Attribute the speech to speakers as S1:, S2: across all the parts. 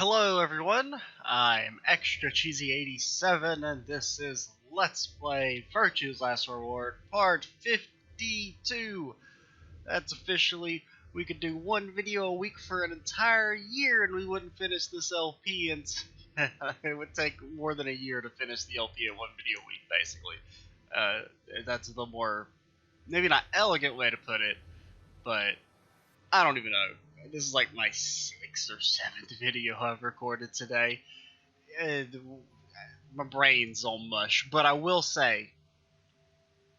S1: Hello everyone, I'm Extra Cheesy 87 and this is Let's Play Virtue's Last Reward Part 52. That's officially, we could do one video a week for an entire year and we wouldn't finish this LP, and it would take more than a year to finish the LP in one video a week, basically. That's the more, maybe not elegant way to put it, but I don't even know. This is like my 6th or 7th video I've recorded today. My brain's all mush, but I will say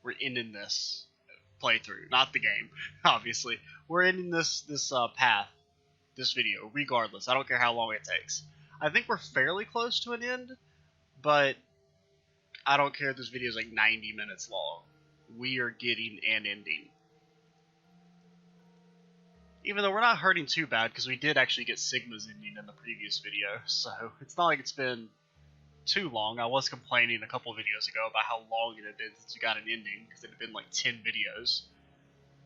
S1: we're ending this playthrough, not the game, obviously. We're ending this path, this video, regardless. I don't care how long it takes. I think we're fairly close to an end, but I don't care if this video is like 90 minutes long. We are getting an ending. Even though we're not hurting too bad, because we did actually get Sigma's ending in the previous video, so it's not like it's been too long. I was complaining a couple videos ago about how long it had been since we got an ending, because it had been like 10 videos.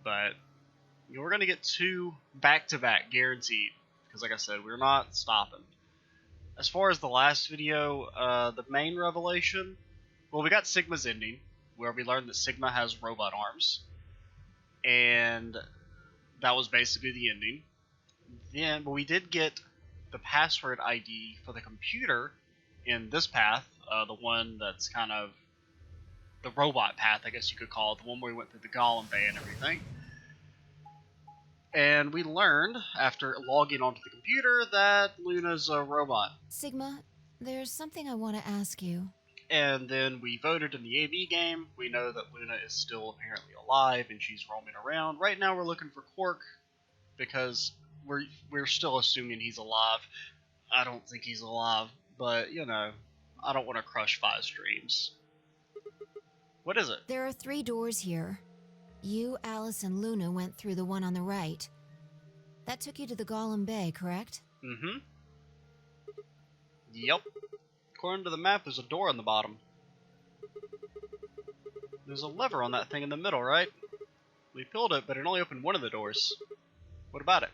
S1: But we're going to get 2 back-to-back guaranteed, because like I said, we're not stopping. As far as the last video, the main revelation, well, we got Sigma's ending, where we learned that Sigma has robot arms, and that was basically the ending. Then, but we did get the password ID for the computer in this path, the one that's kind of the robot path, I guess you could call it, the one where we went through the Golem Bay and everything. And we learned, after logging onto the computer, that Luna's a robot.
S2: Sigma, there's something I want to ask you.
S1: And then we voted in the AB game. We know that Luna is still apparently alive and she's roaming around. Right now we're looking for Quark because we're still assuming he's alive. I don't think he's alive, but you know, I don't want to crush 5's dreams. What is it?
S2: There are 3 doors here. You, Alice, and Luna went through the one on the right. That took you to the Golem Bay, correct?
S1: Mm-hmm. Yep. According to the map, there's a door on the bottom. There's a lever on that thing in the middle, right? We pulled it, but it only opened one of the doors. What about it?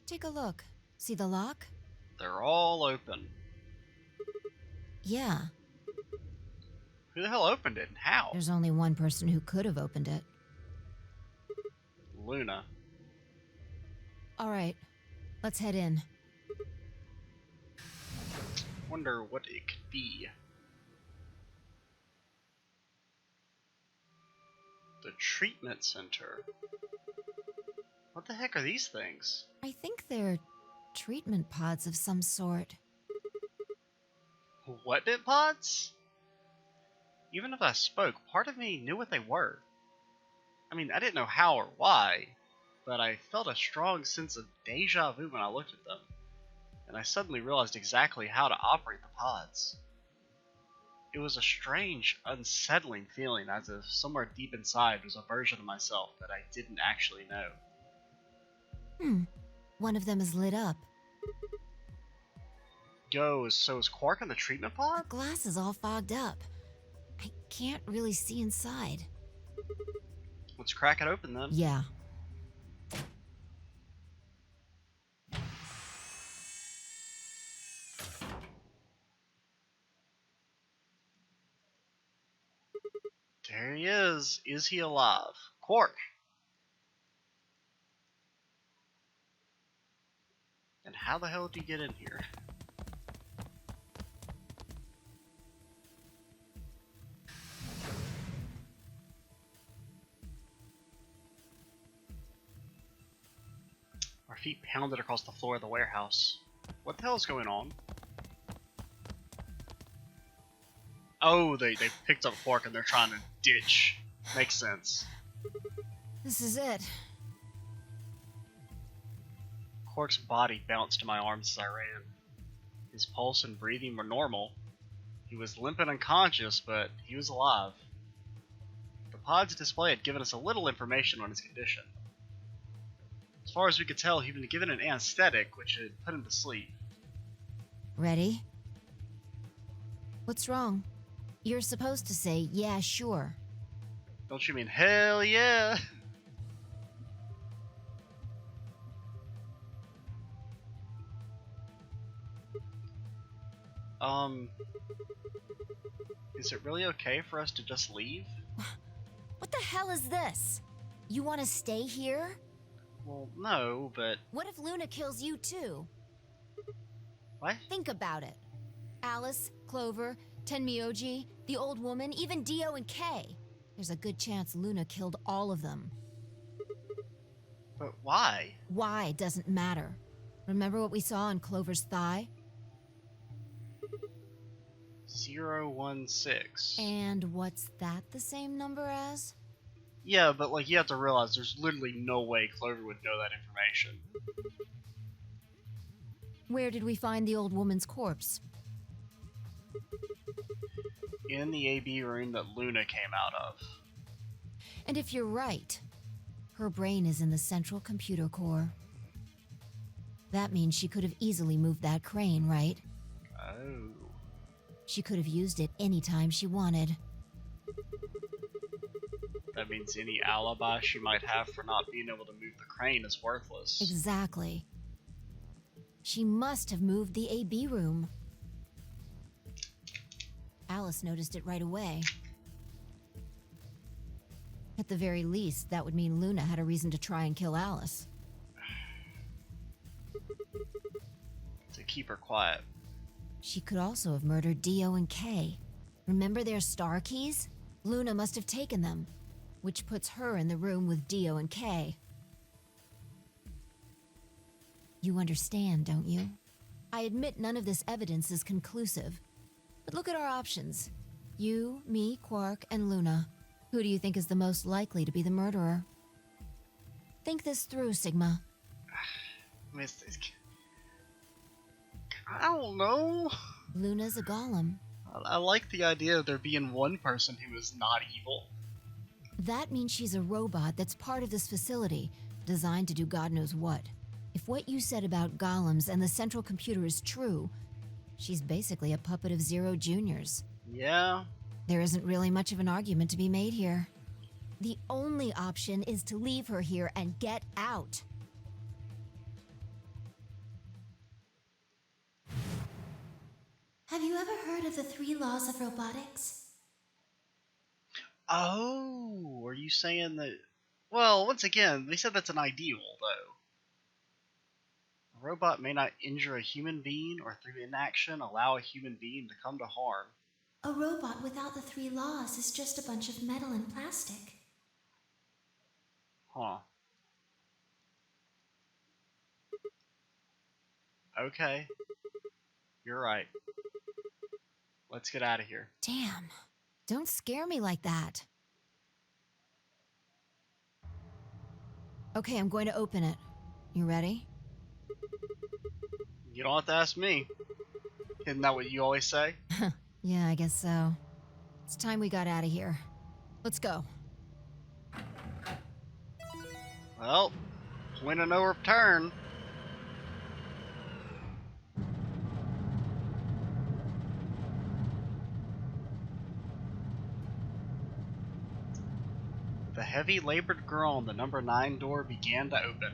S2: Take a look. See the lock?
S1: They're all open.
S2: Yeah.
S1: Who the hell opened it and how?
S2: There's only one person who could have opened it.
S1: Luna.
S2: Alright, let's head in.
S1: Wonder what it could be. The treatment center. What the heck are these things?
S2: I think they're treatment pods of some sort.
S1: What bit pods? Even if I spoke, part of me knew what they were. I mean, I didn't know how or why, but I felt a strong sense of deja vu when I looked at them. And I suddenly realized exactly how to operate the pods. It was a strange, unsettling feeling, as if somewhere deep inside was a version of myself that I didn't actually know.
S2: One of them is lit up.
S1: So is Quark in the treatment pod?
S2: The glass is all fogged up. I can't really see inside.
S1: Let's crack it open then.
S2: Yeah.
S1: There he is. Is he alive? Quark! And how the hell did you get in here? Our feet pounded across the floor of the warehouse. What the hell is going on? Oh, they picked up Quark and they're trying to ditch. Makes sense.
S2: This is it.
S1: Quark's body bounced to my arms as I ran. His pulse and breathing were normal. He was limp and unconscious, but he was alive. The pod's display had given us a little information on his condition. As far as we could tell, he'd been given an anesthetic, which had put him to sleep.
S2: Ready? What's wrong? You're supposed to say, yeah, sure.
S1: Don't you mean hell yeah? Is it really okay for us to just leave?
S2: What the hell is this? You want to stay here?
S1: Well, no, but...
S2: What if Luna kills you too?
S1: What?
S2: Think about it. Alice, Clover, Tenmyoji, the old woman, even Dio and Kay. There's a good chance Luna killed all of them.
S1: But why?
S2: Why doesn't matter. Remember what we saw on Clover's thigh?
S1: 016.
S2: And what's that the same number as?
S1: Yeah, but like you have to realize there's literally no way Clover would know that information.
S2: Where did we find the old woman's corpse?
S1: In the AB room that Luna came out of.
S2: And if you're right, her brain is in the central computer core. That means she could have easily moved that crane, right?
S1: Oh.
S2: She could have used it anytime she wanted.
S1: That means any alibi she might have for not being able to move the crane is worthless.
S2: Exactly. She must have moved the AB room. Alice noticed it right away. At the very least, that would mean Luna had a reason to try and kill Alice.
S1: To keep her quiet.
S2: She could also have murdered Dio and Kay. Remember their star keys? Luna must have taken them, which puts her in the room with Dio and Kay. You understand, don't you? I admit none of this evidence is conclusive. But look at our options. You, me, Quark, and Luna. Who do you think is the most likely to be the murderer? Think this through, Sigma.
S1: I don't know.
S2: Luna's a golem.
S1: I like the idea of there being one person who is not evil.
S2: That means she's a robot that's part of this facility, designed to do God knows what. If what you said about golems and the central computer is true, she's basically a puppet of Zero Junior's.
S1: Yeah.
S2: There isn't really much of an argument to be made here. The only option is to leave her here and get out. Have you ever heard of the 3 laws of robotics?
S1: Oh, are you saying that... Well, once again, they said that's an ideal, though. A robot may not injure a human being or through inaction allow a human being to come to harm.
S2: A robot without the 3 laws is just a bunch of metal and plastic.
S1: Huh. Okay. You're right. Let's get out of here.
S2: Damn. Don't scare me like that. Okay, I'm going to open it. You ready?
S1: You don't have to ask me. Isn't that what you always say?
S2: Yeah, I guess so. It's time we got out of here. Let's go.
S1: Well, point of no return. The heavy labored girl on the number 9 door began to open.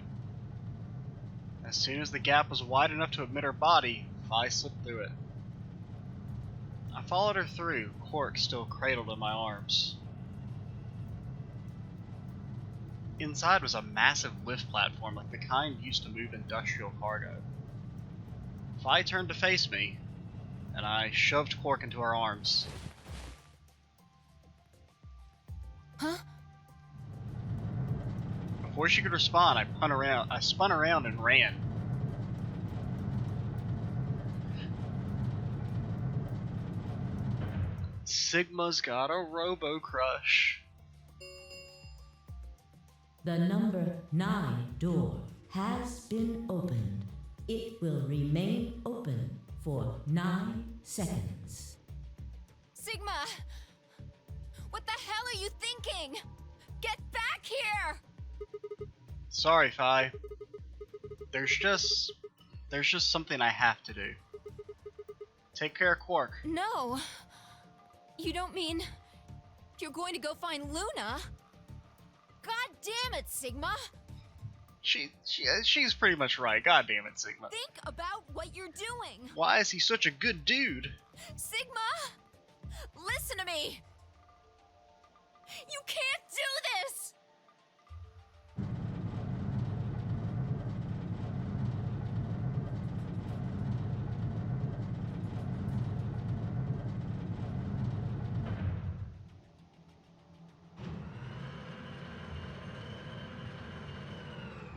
S1: As soon as the gap was wide enough to admit her body, Vi slipped through it. I followed her through, Quark still cradled in my arms. Inside was a massive lift platform like the kind used to move industrial cargo. Vi turned to face me, and I shoved Quark into her arms.
S2: Huh?
S1: Before she could respond, I spun around and ran. Sigma's got a robo-crush.
S3: The number 9 door has been opened. It will remain open for 9 seconds.
S2: Sigma! What the hell are you thinking? Get back here!
S1: Sorry, Vi. There's just something I have to do. Take care of Quark.
S2: No. You don't mean you're going to go find Luna? God damn it, Sigma!
S1: She's pretty much right. God damn it, Sigma.
S2: Think about what you're doing!
S1: Why is he such a good dude?
S2: Sigma! Listen to me! You can't do this!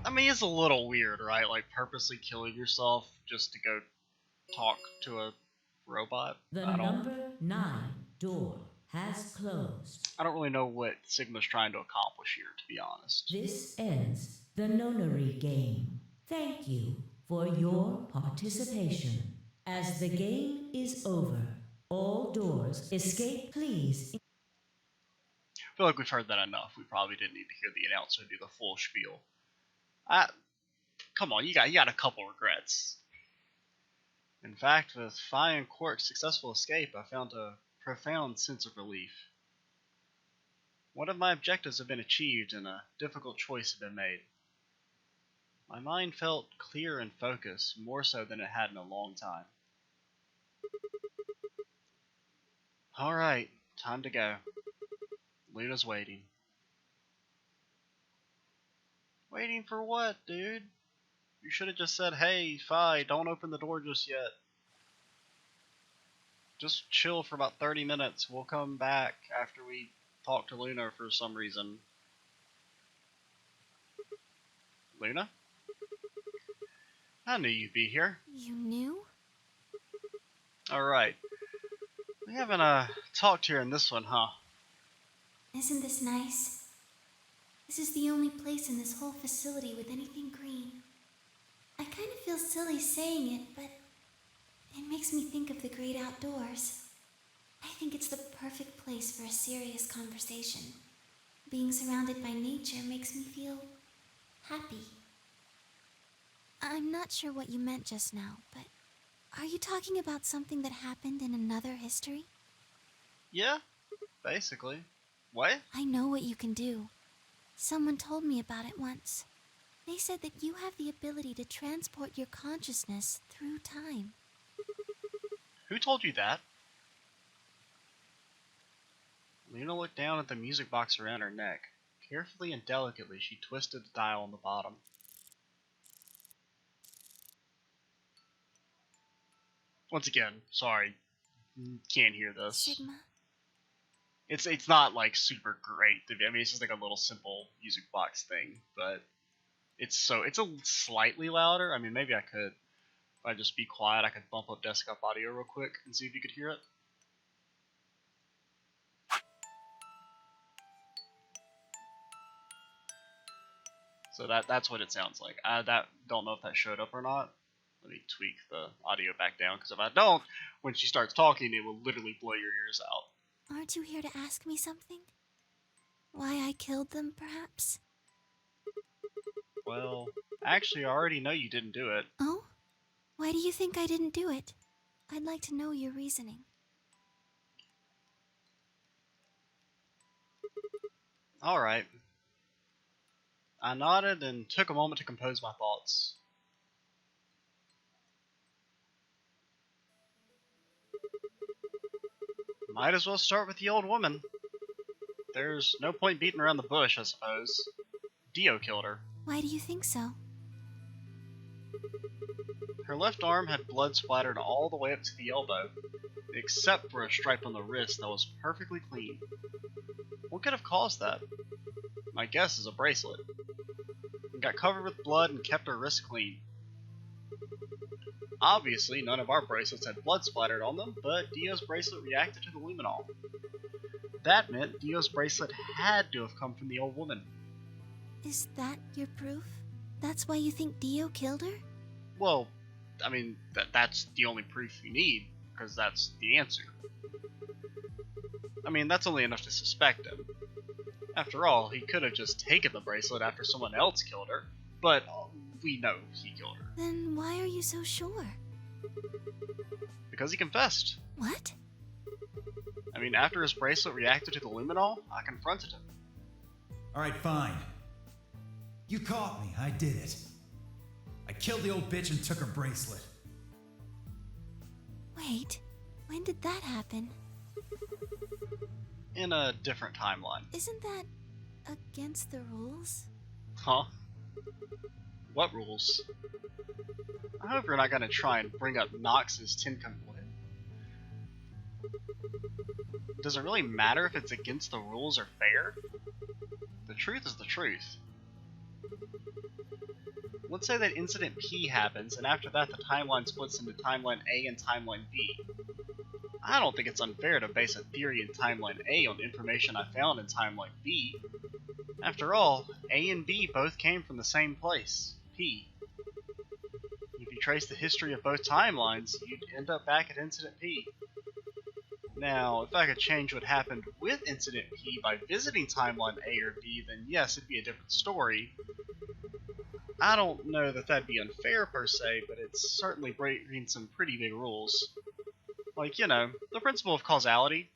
S1: I mean, it's a little weird, right? Like, purposely killing yourself just to go talk to a robot?
S3: The number 9 door has closed.
S1: I don't really know what Sigma's trying to accomplish here, to be honest.
S3: This ends the nonary game. Thank you for your participation. As the game is over, all doors escape, please.
S1: I feel like we've heard that enough. We probably didn't need to hear the announcer do the full spiel. Come on, you got a couple regrets. In fact, with Fi and Quark's successful escape, I found a profound sense of relief. One of my objectives had been achieved and a difficult choice had been made. My mind felt clear and focused, more so than it had in a long time. Alright, time to go. Luna's waiting. Waiting for what, dude? You should have just said, hey, Fi, don't open the door just yet. Just chill for about 30 minutes. We'll come back after we talk to Luna for some reason. Luna? I knew you'd be here.
S2: You knew?
S1: Alright. We haven't talked here in this one, huh?
S4: Isn't this nice? This is the only place in this whole facility with anything green. I kind of feel silly saying it, but it makes me think of the great outdoors. I think it's the perfect place for a serious conversation. Being surrounded by nature makes me feel happy.
S2: I'm not sure what you meant just now, but are you talking about something that happened in another history?
S1: Yeah, basically. What?
S2: I know what you can do. Someone told me about it once. They said that you have the ability to transport your consciousness through time.
S1: Who told you that? Luna looked down at the music box around her neck. Carefully and delicately, she twisted the dial on the bottom. Once again, sorry, can't hear this.
S2: Sigma?
S1: It's not like super great. I mean, it's just like a little simple music box thing, but it's a slightly louder. I mean, maybe I could, if I just be quiet, I could bump up desktop audio real quick and see if you could hear it. So that's what it sounds like. Don't know if that showed up or not. Let me tweak the audio back down, because if I don't, when she starts talking, it will literally blow your ears out.
S2: Aren't you here to ask me something? Why I killed them, perhaps?
S1: Well, actually, I already know you didn't do it.
S2: Oh? Why do you think I didn't do it? I'd like to know your reasoning.
S1: Alright. I nodded and took a moment to compose my thoughts. Might as well start with the old woman. There's no point beating around the bush, I suppose. Dio killed her.
S2: Why do you think so?
S1: Her left arm had blood splattered all the way up to the elbow, except for a stripe on the wrist that was perfectly clean. What could have caused that? My guess is a bracelet. It got covered with blood and kept her wrist clean. Obviously, none of our bracelets had blood splattered on them, but Dio's bracelet reacted to the luminol. That meant Dio's bracelet had to have come from the old woman.
S2: Is that your proof? That's why you think Dio killed her?
S1: Well, I mean, that's the only proof you need, because that's the answer. I mean, that's only enough to suspect him. After all, he could have just taken the bracelet after someone else killed her, but we know he killed her.
S2: Then why are you so sure?
S1: Because he confessed.
S2: What?
S1: I mean, after his bracelet reacted to the luminol, I confronted him.
S5: Alright, fine. You caught me. I did it. I killed the old bitch and took her bracelet.
S4: Wait, when did that happen?
S1: In a different timeline.
S4: Isn't that against the rules?
S1: Huh? What rules? I hope you're not gonna try and bring up Nox's Ten Commandments. Does it really matter if it's against the rules or fair? The truth is the truth. Let's say that Incident P happens, and after that the timeline splits into Timeline A and Timeline B. I don't think it's unfair to base a theory in Timeline A on information I found in Timeline B. After all, A and B both came from the same place, P. If you trace the history of both timelines, you'd end up back at Incident P. Now, if I could change what happened with Incident P by visiting Timeline A or B, then yes, it'd be a different story. I don't know that that'd be unfair per se, but it's certainly breaking some pretty big rules. Like, you know, the principle of causality.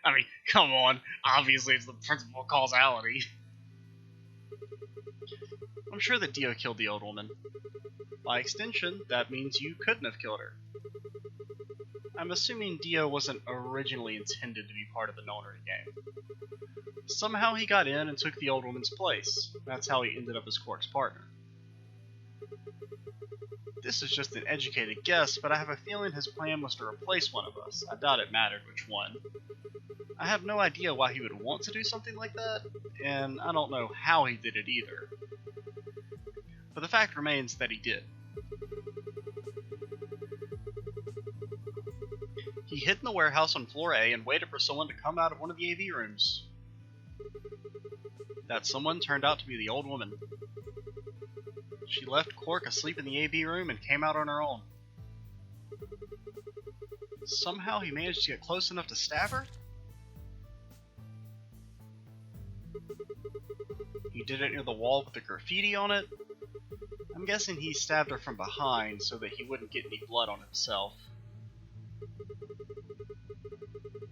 S1: I mean, come on, obviously it's the principle of causality. I'm sure that Dio killed the old woman. By extension, that means you couldn't have killed her. I'm assuming Dio wasn't originally intended to be part of the nonary game. Somehow he got in and took the old woman's place. That's how he ended up as Quark's partner. This is just an educated guess, but I have a feeling his plan was to replace one of us. I doubt it mattered which one. I have no idea why he would want to do something like that, and I don't know how he did it either. But the fact remains that he did. He hid in the warehouse on floor A and waited for someone to come out of one of the AV rooms. That someone turned out to be the old woman. She left Quark asleep in the AV room and came out on her own. Somehow he managed to get close enough to stab her? He did it near the wall with the graffiti on it? I'm guessing he stabbed her from behind so that he wouldn't get any blood on himself.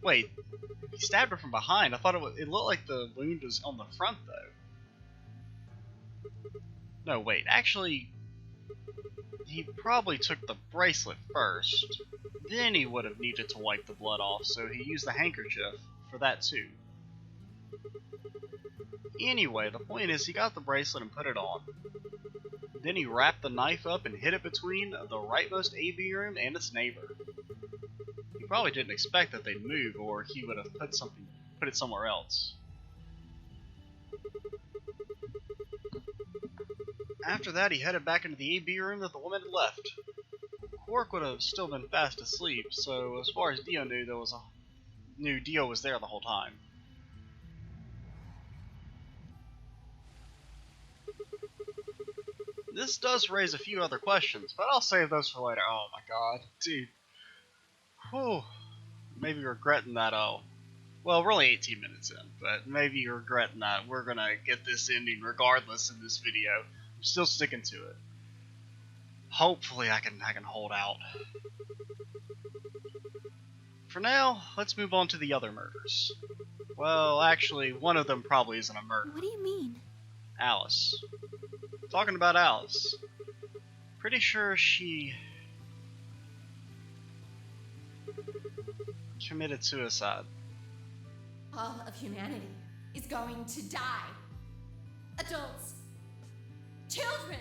S1: Wait, he stabbed her from behind. I thought it looked like the wound was on the front though. No, wait, actually, he probably took the bracelet first. Then he would have needed to wipe the blood off, so he used the handkerchief for that too. Anyway, the point is he got the bracelet and put it on. Then he wrapped the knife up and hid it between the rightmost AV room and its neighbor. He probably didn't expect that they'd move, or he would have put it somewhere else. After that, he headed back into the AV room that the woman had left. Quark would have still been fast asleep, so as far as Dio knew, Dio was there the whole time. This does raise a few other questions, but I'll save those for later. Oh my god, dude. Whew. Maybe regretting that, well, we're only 18 minutes in, but maybe you're regretting that. We're gonna get this ending regardless in this video. I'm still sticking to it. Hopefully I can hold out. For now, let's move on to the other murders. Well, actually, one of them probably isn't a murder.
S4: What do you mean?
S1: Alice. Talking about Alice. Pretty sure she committed suicide.
S6: All of humanity is going to die. Adults, children,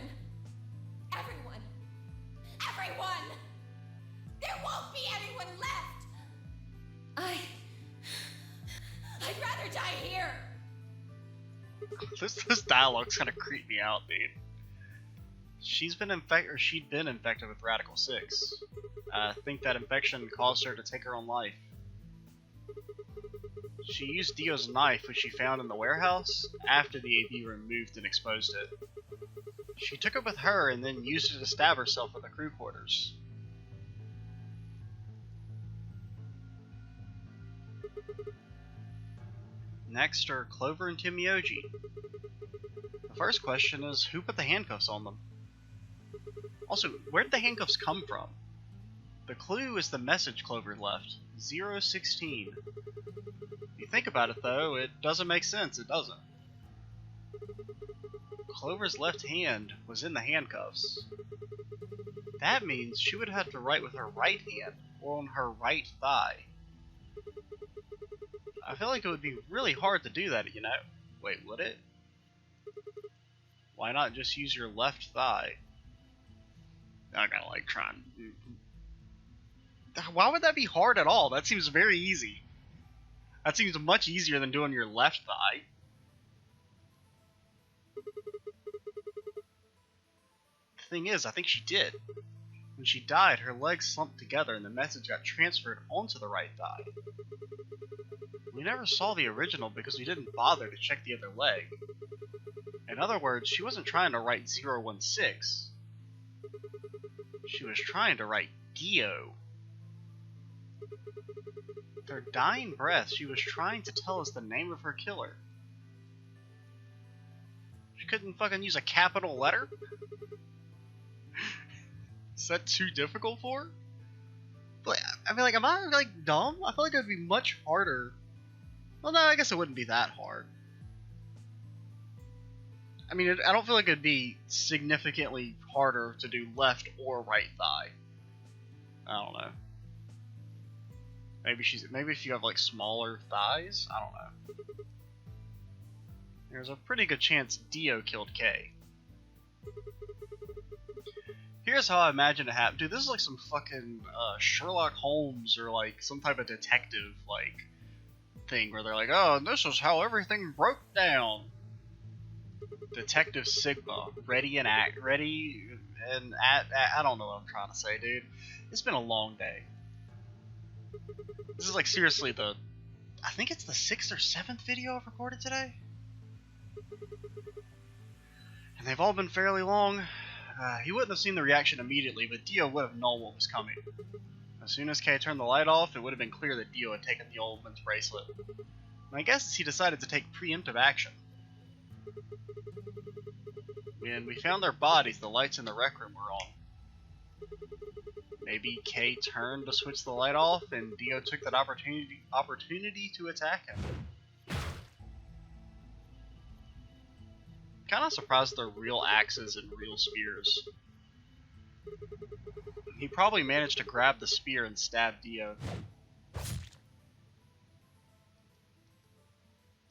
S6: everyone. Everyone! There won't be anyone left! I'd rather die here.
S1: This dialogue's gonna creep me out, dude. She'd been infected with Radical 6. I think that infection caused her to take her own life. She used Dio's knife, which she found in the warehouse, after the AV room moved and exposed it. She took it with her and then used it to stab herself in the crew quarters. Next are Clover and Timioji. The first question is, who put the handcuffs on them? Also, where did the handcuffs come from? The clue is the message Clover left, 016. If you think about it though, it doesn't make sense, it doesn't. Clover's left hand was in the handcuffs. That means she would have to write with her right hand, or on her right thigh. I feel like it would be really hard to do that, you know? Wait, would it? Why not just use your left thigh? I gotta like trying. Why would that be hard at all? That seems very easy. That seems much easier than doing your left thigh. The thing is, I think she did. When she died, her legs slumped together and the message got transferred onto the right thigh. We never saw the original because we didn't bother to check the other leg. In other words, she wasn't trying to write 016. She was trying to write Dio. With her dying breath, she was trying to tell us the name of her killer. She couldn't fucking use a capital letter? Is that too difficult for her? But I mean, like, am I like dumb? I feel like it would be much harder. Well, no, I guess it wouldn't be that hard. I mean, I don't feel like it'd be significantly harder to do left or right thigh. I don't know. Maybe if you have like smaller thighs, I don't know. There's a pretty good chance Dio killed Kay. Here's how I imagine it happened. Dude, this is like some fucking Sherlock Holmes or like some type of detective like thing where they're like, oh, and this is how everything broke down. Detective Sigma, ready and I don't know what I'm trying to say, dude. It's been a long day. This is like seriously I think it's the 6th or 7th video I've recorded today. And they've all been fairly long. He wouldn't have seen the reaction immediately, but Dio would have known what was coming. As soon as Kay turned the light off, it would have been clear that Dio had taken the old man's bracelet. My guess is he decided to take preemptive action. When we found their bodies, the lights in the rec room were on. Maybe Kay turned to switch the light off, and Dio took that opportunity to attack him. Kinda surprised they're real axes and real spears. He probably managed to grab the spear and stab Dio.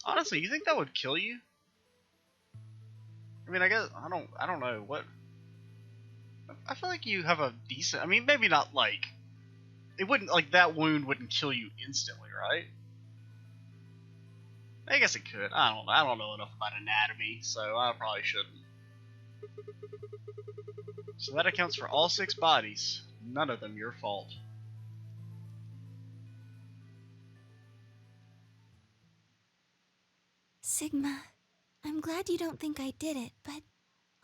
S1: Honestly, you think that would kill you? I mean, I guess I don't know what. I feel like you have a decent. I mean, maybe not like it wouldn't like that wound wouldn't kill you instantly, right? I guess it could. I don't know enough about anatomy, so I probably shouldn't. So that accounts for all 6 bodies. None of them your fault.
S4: Sigma, I'm glad you don't think I did it, but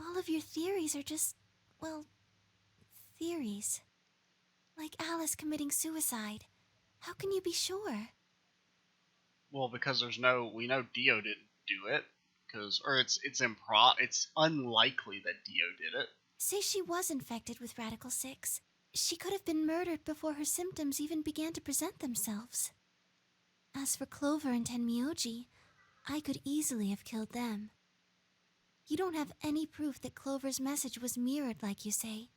S4: all of your theories are just, well, theories. Like Alice committing suicide. How can you be sure?
S1: Well, because we know Dio didn't do it, it's unlikely that Dio did it.
S4: Say she was infected with Radical 6. She could have been murdered before her symptoms even began to present themselves. As for Clover and Tenmyoji, I could easily have killed them. You don't have any proof that Clover's message was mirrored like you say,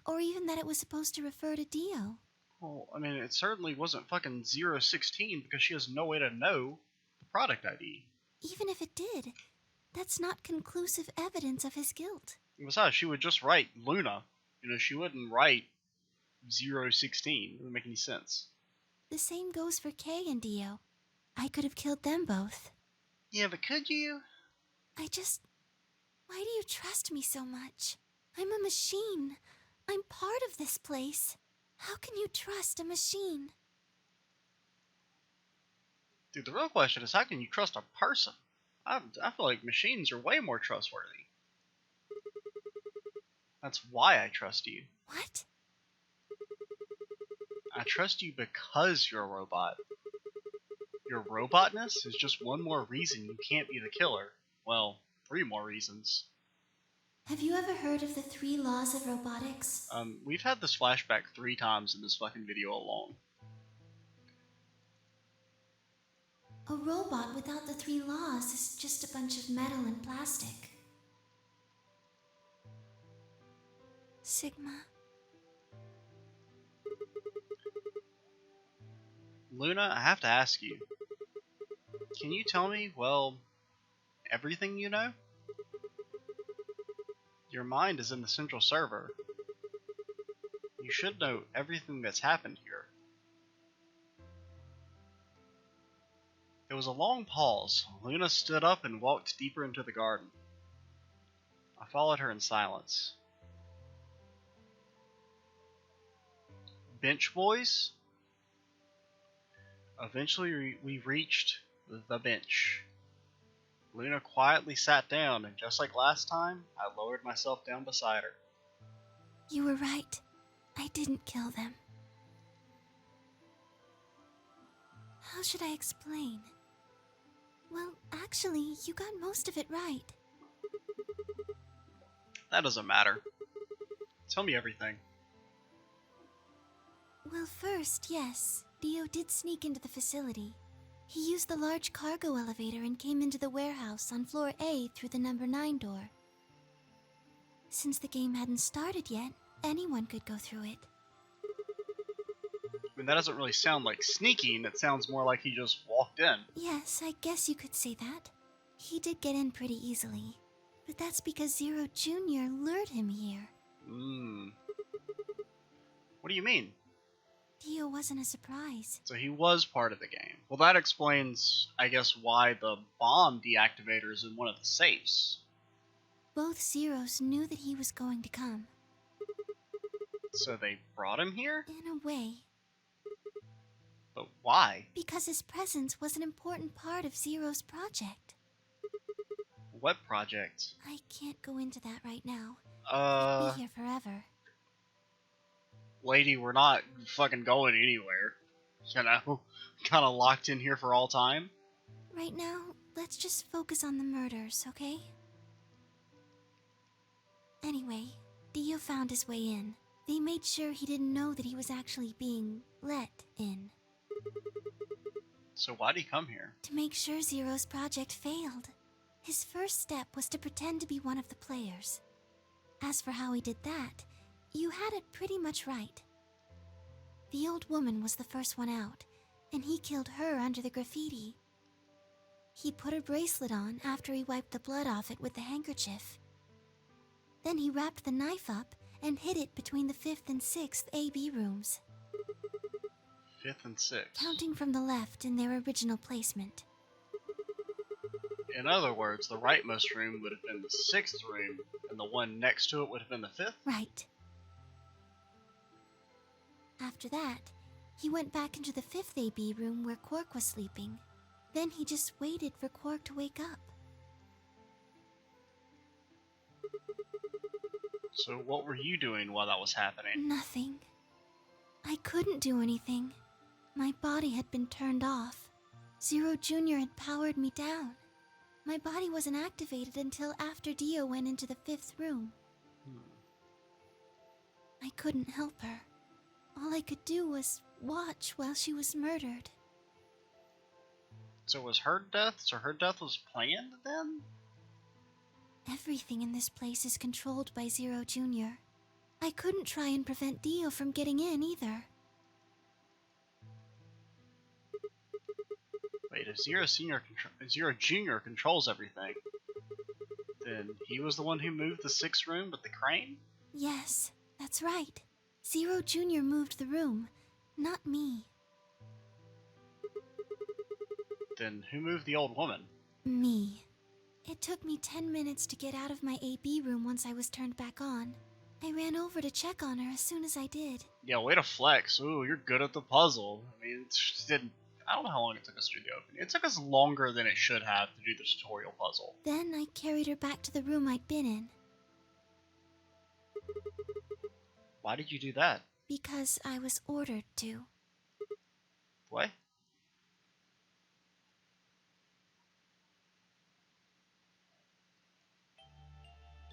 S4: or even that it was supposed to refer to Dio.
S1: Well, I mean, it certainly wasn't fucking 016 because she has no way to know the product ID.
S4: Even if it did, that's not conclusive evidence of his guilt.
S1: Besides, she would just write Luna. You know, she wouldn't write 016. It wouldn't make any sense.
S4: The same goes for Kay and Dio. I could have killed them both.
S1: Yeah, but could you?
S4: Why do you trust me so much? I'm a machine. I'm part of this place. How can you trust a machine?
S1: Dude, the real question is, how can you trust a person? I feel like machines are way more trustworthy. That's why I trust you.
S4: What?
S1: I trust you because you're a robot. Your robotness is just one more reason you can't be the killer. Well, 3 more reasons.
S4: Have you ever heard of the 3 laws of robotics?
S1: We've had this flashback 3 times in this fucking video alone.
S4: A robot without the 3 laws is just a bunch of metal and plastic. Sigma.
S1: Luna, I have to ask you. Can you tell me, well, everything you know? Your mind is in the central server. You should know everything that's happened here. There was a long pause. Luna stood up and walked deeper into the garden. I followed her in silence. Bench boys? Eventually we reached the bench. Luna quietly sat down, and just like last time, I lowered myself down beside her.
S4: You were right. I didn't kill them. How should I explain? Well, actually, you got most of it right.
S1: That doesn't matter. Tell me everything.
S4: Well, first, yes, Dio did sneak into the facility. He used the large cargo elevator and came into the warehouse on floor A through the number 9 door. Since the game hadn't started yet, anyone could go through it.
S1: I mean, that doesn't really sound like sneaking. It sounds more like he just walked in.
S4: Yes, I guess you could say that. He did get in pretty easily. But that's because Zero Jr. lured him here.
S1: What do you mean?
S4: Dio wasn't a surprise.
S1: So he was part of the game. Well, that explains, I guess, why the bomb deactivator is in one of the safes.
S4: Both Zeros knew that he was going to come.
S1: So they brought him here?
S4: In a way.
S1: But why?
S4: Because his presence was an important part of Zero's project.
S1: What project?
S4: I can't go into that right now. I'd be here forever.
S1: Lady, we're not fucking going anywhere. You know? Kinda locked in here for all time.
S4: Right now, let's just focus on the murders, okay? Anyway, Dio found his way in. They made sure he didn't know that he was actually being let in.
S1: So why'd he come here?
S4: To make sure Zero's project failed. His first step was to pretend to be one of the players. As for how he did that, you had it pretty much right. The old woman was the first one out, and he killed her under the graffiti. He put her bracelet on after he wiped the blood off it with the handkerchief. Then he wrapped the knife up and hid it between the 5th and 6th AB rooms.
S1: 5th and 6th.
S4: Counting from the left in their original placement.
S1: In other words, the rightmost room would have been the 6th room, and the one next to it would have been the 5th?
S4: Right. After that, he went back into the 5th AB room where Quark was sleeping. Then he just waited for Quark to wake up.
S1: So what were you doing while that was happening?
S4: Nothing. I couldn't do anything. My body had been turned off. Zero Jr. had powered me down. My body wasn't activated until after Dio went into the 5th room. I couldn't help her. All I could do was watch while she was murdered.
S1: So was her death? So her death was planned then?
S4: Everything in this place is controlled by Zero Jr. I couldn't try and prevent Dio from getting in either.
S1: Wait, if Zero Jr. controls everything, then he was the one who moved the 6th room with the crane?
S4: Yes, that's right. Zero Jr. moved the room, not me.
S1: Then who moved the old woman?
S4: Me. It took me 10 minutes to get out of my AB room once I was turned back on. I ran over to check on her as soon as I did.
S1: Yeah, way to flex. Ooh, you're good at the puzzle. I mean, it just didn't... I don't know how long it took us to do the opening. It took us longer than it should have to do the tutorial puzzle.
S4: Then I carried her back to the room I'd been in.
S1: Why did you do that?
S4: Because I was ordered to.
S1: What?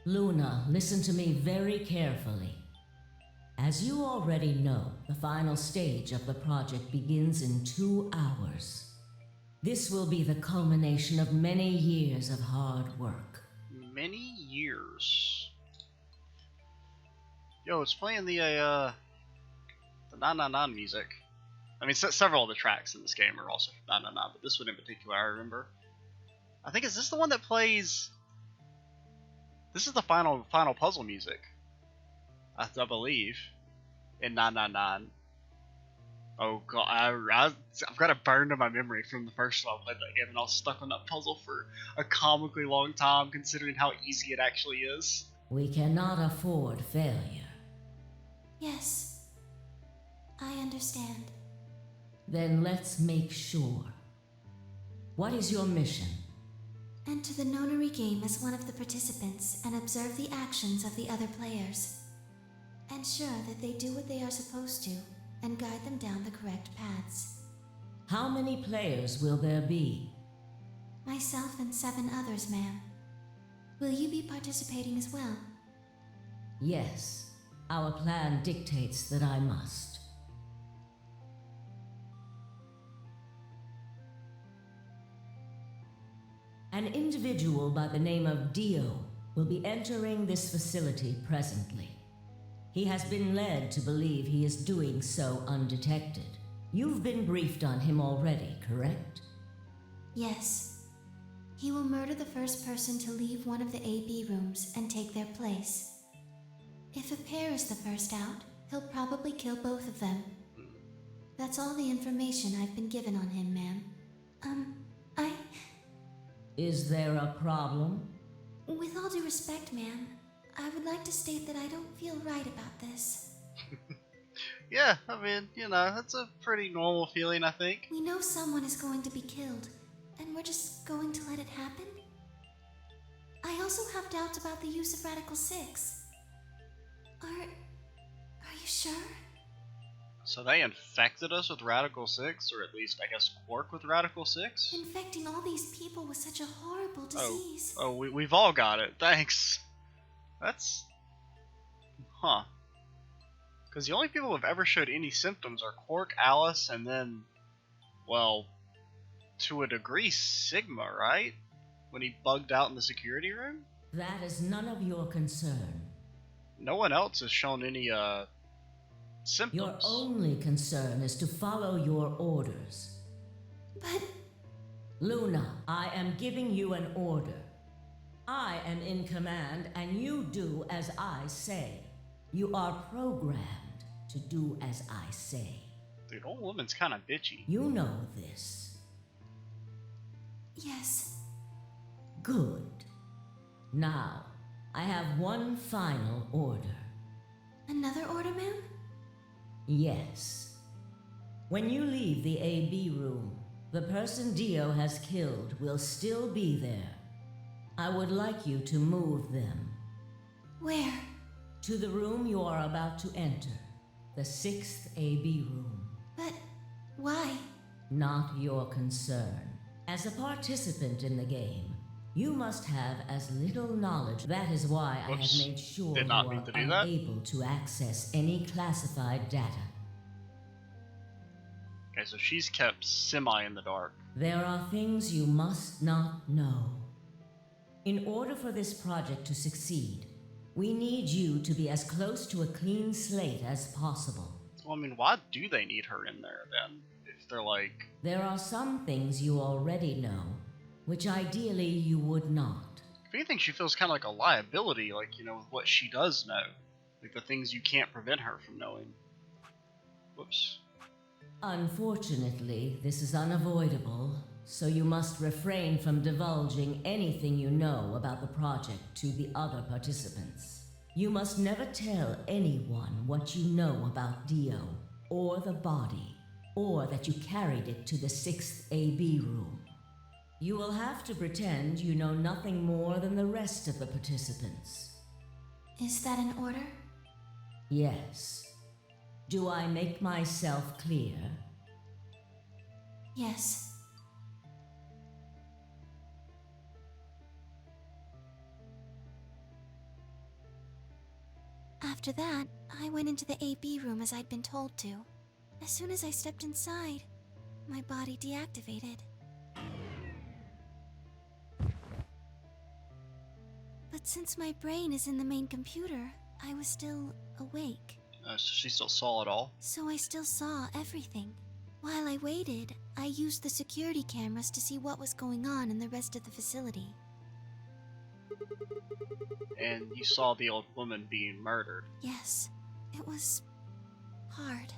S3: Luna, listen to me very carefully. As you already know, the final stage of the project begins in 2 hours. This will be the culmination of many years of hard work.
S1: Many years. Yo, it's playing the 999 music. I mean, several of the tracks in this game are also 999, but this one in particular I remember. I think, is this the one that plays... This is the final puzzle music, I believe, in 999. Oh god, I've got it burned in my memory from the first time I played that game, and I was stuck on that puzzle for a comically long time, considering how easy it actually is.
S3: We cannot afford failure.
S4: Yes, I understand.
S3: Then let's make sure. What is your mission?
S4: Enter the nonary game as one of the participants and observe the actions of the other players. Ensure that they do what they are supposed to and guide them down the correct paths.
S3: How many players will there be?
S4: Myself and 7 others, ma'am. Will you be participating as well?
S3: Yes, our plan dictates that I must. An individual by the name of Dio will be entering this facility presently. He has been led to believe he is doing so undetected. You've been briefed on him already, correct?
S4: Yes. He will murder the first person to leave one of the AB rooms and take their place. If a pair is the first out, he'll probably kill both of them. That's all the information I've been given on him, ma'am.
S3: Is there a problem?
S4: With all due respect, ma'am, I would like to state that I don't feel right about this.
S1: Yeah, I mean, you know, that's a pretty normal feeling, I think.
S4: We know someone is going to be killed, and we're just going to let it happen? I also have doubts about the use of Radical 6. Are you sure?
S1: So they infected us with Radical 6, or at least, I guess, Quark with Radical 6?
S4: Infecting all these people with such a horrible disease.
S1: Oh, we've all got it. Thanks. That's... Huh. Because the only people who have ever showed any symptoms are Quark, Alice, and then, well, to a degree, Sigma, right? When he bugged out in the security room?
S3: That is none of your concern.
S1: No one else has shown any, symptoms.
S3: Your only concern is to follow your orders.
S4: But...
S3: Luna, I am giving you an order. I am in command, and you do as I say. You are programmed to do as I say.
S1: Dude, old woman's kind of bitchy.
S3: You know this.
S4: yes.
S3: Good. Now, I have one final order.
S4: Another order, ma'am?
S3: Yes. When you leave the AB room, the person Dio has killed will still be there. I would like you to move them.
S4: Where?
S3: To the room you are about to enter, the 6th AB room.
S4: But... why?
S3: Not your concern. As a participant in the game, you must have as little knowledge. That is why I have
S1: Whoops.
S3: made sure
S1: Did
S3: you
S1: not
S3: are
S1: mean to do that.
S3: unable to access any classified data.
S1: Okay, so she's kept semi in the dark.
S3: There are things you must not know. In order for this project to succeed, we need you to be as close to a clean slate as possible.
S1: Well, I mean, why do they need her in there, then? If they're like...
S3: There are some things you already know, which ideally you would not.
S1: If anything, she feels kind of like a liability, like, you know, with what she does know. Like, the things you can't prevent her from knowing. Whoops.
S3: Unfortunately, this is unavoidable, so you must refrain from divulging anything you know about the project to the other participants. You must never tell anyone what you know about Dio, or the body, or that you carried it to the 6th AB room. You will have to pretend you know nothing more than the rest of the participants.
S4: Is that an order?
S3: Yes. Do I make myself clear?
S4: Yes. After that, I went into the AB room as I'd been told to. As soon as I stepped inside, my body deactivated. But since my brain is in the main computer, I was still awake.
S1: So she still saw it all.
S4: So I still saw everything. While I waited, I used the security cameras to see what was going on in the rest of the facility.
S1: And you saw the old woman being murdered.
S4: Yes, it was hard.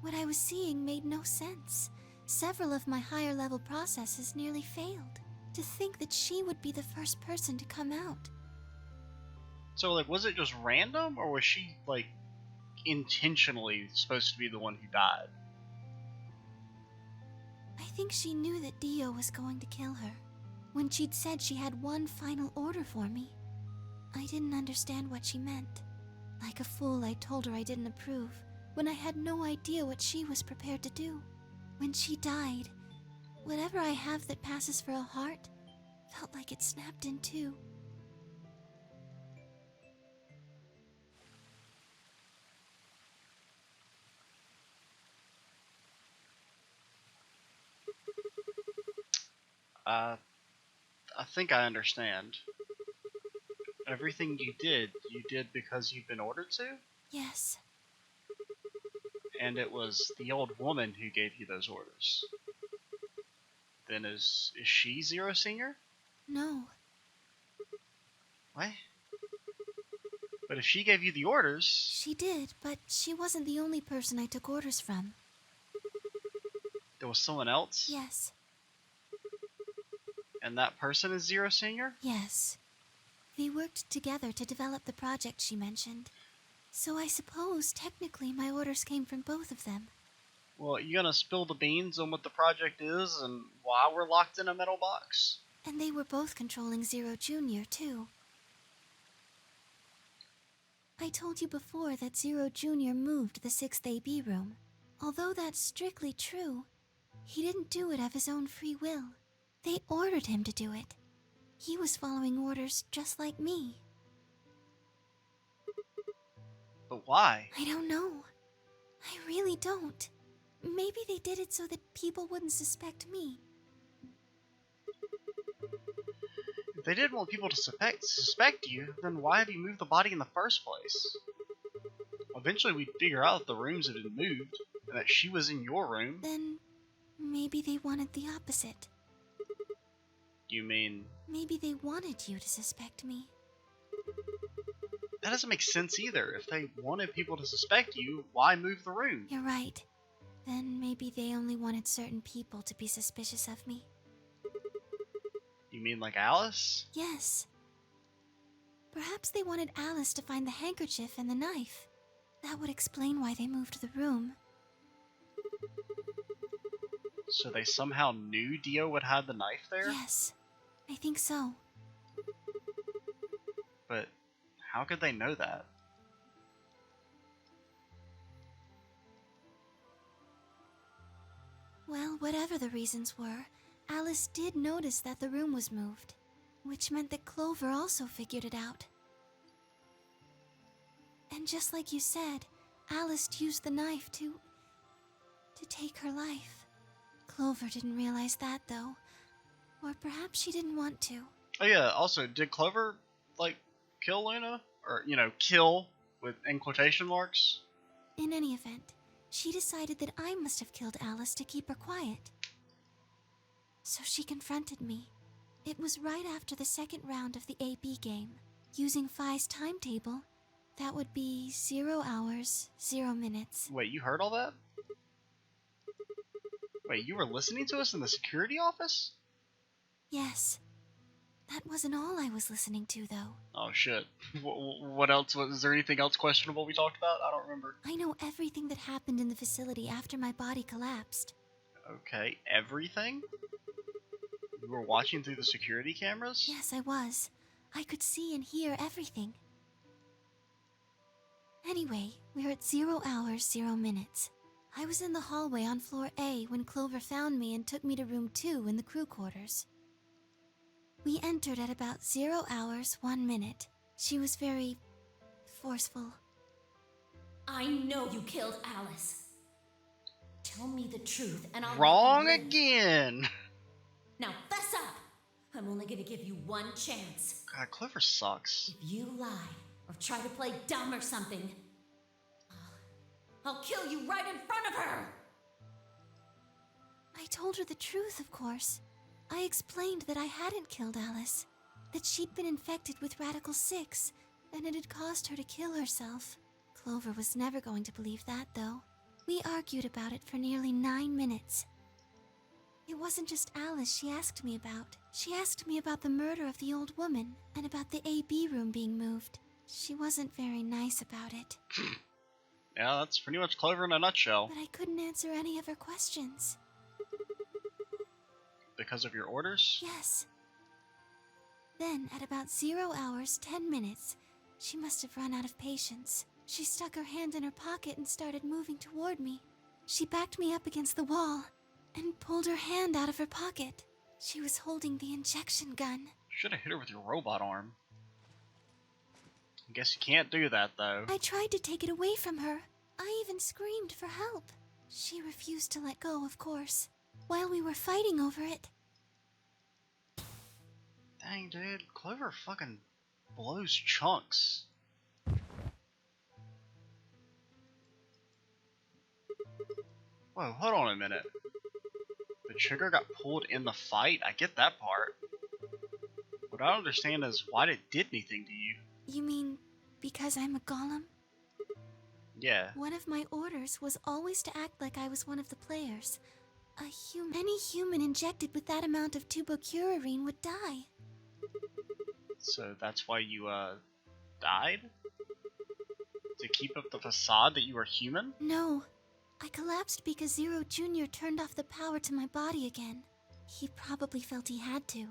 S4: What I was seeing made no sense. Several of my higher level processes nearly failed. To think that she would be the first person to come out.
S1: So, like, was it just random, or was she, like, intentionally supposed to be the one who died?
S4: I think she knew that Dio was going to kill her. When she'd said she had one final order for me, I didn't understand what she meant. Like a fool, I told her I didn't approve, when I had no idea what she was prepared to do. When she died, whatever I have that passes for a heart felt like it snapped in two.
S1: I think I understand. Everything you did because you'd been ordered to?
S4: Yes,
S1: And it was the old woman who gave you those orders. Then is she Zero Senior?
S4: no.
S1: What? But if she gave you the orders,
S4: She did, but she wasn't the only person I took orders from.
S1: there was someone else?
S4: Yes,
S1: And that person is Zero Senior?
S4: yes. They worked together to develop the project she mentioned. So I suppose, technically, my orders came from both of them.
S1: Well, you gonna spill the beans on what the project is and why we're locked in a metal box?
S4: And they were both controlling Zero Jr., too. I told you before that Zero Jr. moved the 6th AB room. Although that's strictly true, he didn't do it of his own free will. They ordered him to do it. He was following orders just like me.
S1: But why?
S4: I don't know. I really don't. Maybe they did it so that people wouldn't suspect me.
S1: If they didn't want people to suspect you, then why have you moved the body in the first place? Eventually we'd figure out that the rooms had been moved, and that she was in your room.
S4: Then maybe they wanted the opposite.
S1: You mean...
S4: Maybe they wanted you to suspect me.
S1: That doesn't make sense either. If they wanted people to suspect you, why move the room?
S4: You're right. Then maybe they only wanted certain people to be suspicious of me.
S1: You mean like Alice?
S4: Yes. Perhaps they wanted Alice to find the handkerchief and the knife. That would explain why they moved the room.
S1: So they somehow knew Dio would hide the knife there?
S4: Yes, I think so.
S1: But how could they know that?
S4: Well, whatever the reasons were, Alice did notice that the room was moved, which meant that Clover also figured it out. And just like you said, Alice used the knife to take her life. Clover didn't realize that, though. Or perhaps she didn't want to.
S1: Oh yeah, also, did Clover, like, kill Luna? Or, kill with in quotation marks?
S4: In any event, she decided that I must have killed Alice to keep her quiet. So she confronted me. It was right after the second round of the AB game. Using Phi's timetable, that would be 0 hours, 0 minutes.
S1: Wait, you heard all that? Wait, you were listening to us in the security office?
S4: Yes. That wasn't all I was listening to, though.
S1: Oh shit. What else? Is there anything else questionable we talked about? I don't remember.
S4: I know everything that happened in the facility after my body collapsed.
S1: Okay, everything? You were watching through the security cameras?
S4: Yes, I was. I could see and hear everything. Anyway, we're at 0 hours, 0 minutes. I was in the hallway on floor A when Clover found me and took me to room 2 in the crew quarters. We entered at about 0 hours, 1 minute. She was very forceful.
S6: I know you killed Alice. Tell me the truth and I'll...
S1: Wrong again!
S6: Now fess up! I'm only gonna give you one chance.
S1: God, Clover sucks.
S6: If you lie or try to play dumb or something, I'll kill you right in front of her!
S4: I told her the truth, of course. I explained that I hadn't killed Alice, that she'd been infected with Radical 6, and it had caused her to kill herself. Clover was never going to believe that, though. We argued about it for nearly 9 minutes. It wasn't just Alice she asked me about. She asked me about the murder of the old woman, and about the AB room being moved. She wasn't very nice about it.
S1: Yeah, that's pretty much Clover in a nutshell.
S4: But I couldn't answer any of her questions.
S1: Because of your orders?
S4: Yes. Then, at about 0 hours, 10 minutes, she must have run out of patience. She stuck her hand in her pocket and started moving toward me. She backed me up against the wall and pulled her hand out of her pocket. She was holding the injection gun.
S1: Should have hit her with your robot arm. I guess you can't do that, though.
S4: I tried to take it away from her. I even screamed for help. She refused to let go, of course, while we were fighting over it.
S1: Dang, dude. Clover fucking blows chunks. Whoa, hold on a minute. The trigger got pulled in the fight? I get that part. What I don't understand is why it did anything to you.
S4: You mean because I'm a golem?
S1: Yeah.
S4: One of my orders was always to act like I was one of the players. Any human injected with that amount of tubocurarine would die.
S1: So that's why you, died? To keep up the facade that you were human?
S4: No. I collapsed because Zero Jr. turned off the power to my body again. He probably felt he had to.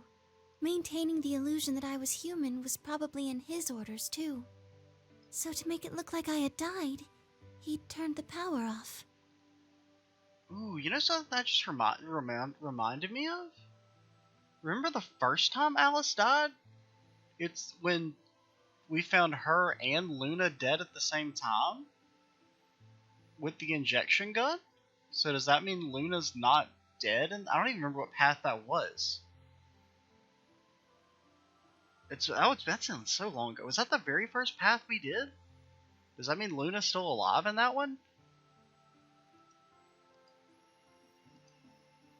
S4: Maintaining the illusion that I was human was probably in his orders, too. So to make it look like I had died, he turned the power off.
S1: Ooh, you know something that just reminded me of? Remember the first time Alice died? It's when we found her and Luna dead at the same time? With the injection gun? So does that mean Luna's not dead? And I don't even remember what path that was. That sounds so long ago. Was that the very first path we did? Does that mean Luna's still alive in that one?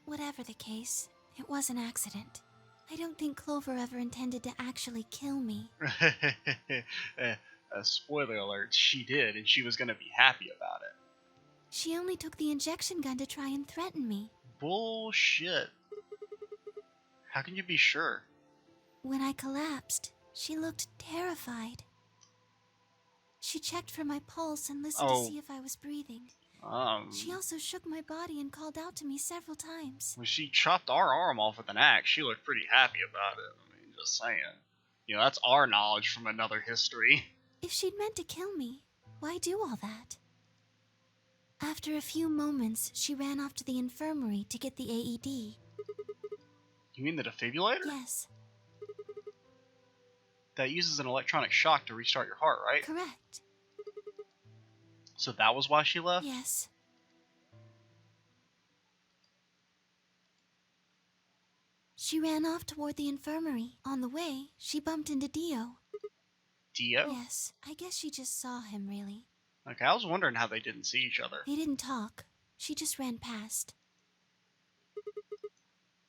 S4: Whatever the case, it was an accident. I don't think Clover ever intended to actually kill me.
S1: Spoiler alert, she did, and she was gonna be happy about it.
S4: She only took the injection gun to try and threaten me.
S1: Bullshit. How can you be sure?
S4: When I collapsed, she looked terrified. She checked for my pulse and listened to see if I was breathing. She also shook my body and called out to me several times.
S1: When she chopped our arm off with an axe, she looked pretty happy about it. I mean, just saying. You know, that's our knowledge from another history.
S4: If she'd meant to kill me, why do all that? After a few moments, she ran off to the infirmary to get the AED.
S1: You mean the defibrillator?
S4: Yes.
S1: That uses an electronic shock to restart your heart, right?
S4: Correct.
S1: So that was why she left?
S4: Yes. She ran off toward the infirmary. On the way, she bumped into Dio.
S1: Dio?
S4: Yes, I guess she just saw him, really.
S1: Okay, I was wondering how they didn't see each other.
S4: They didn't talk. She just ran past.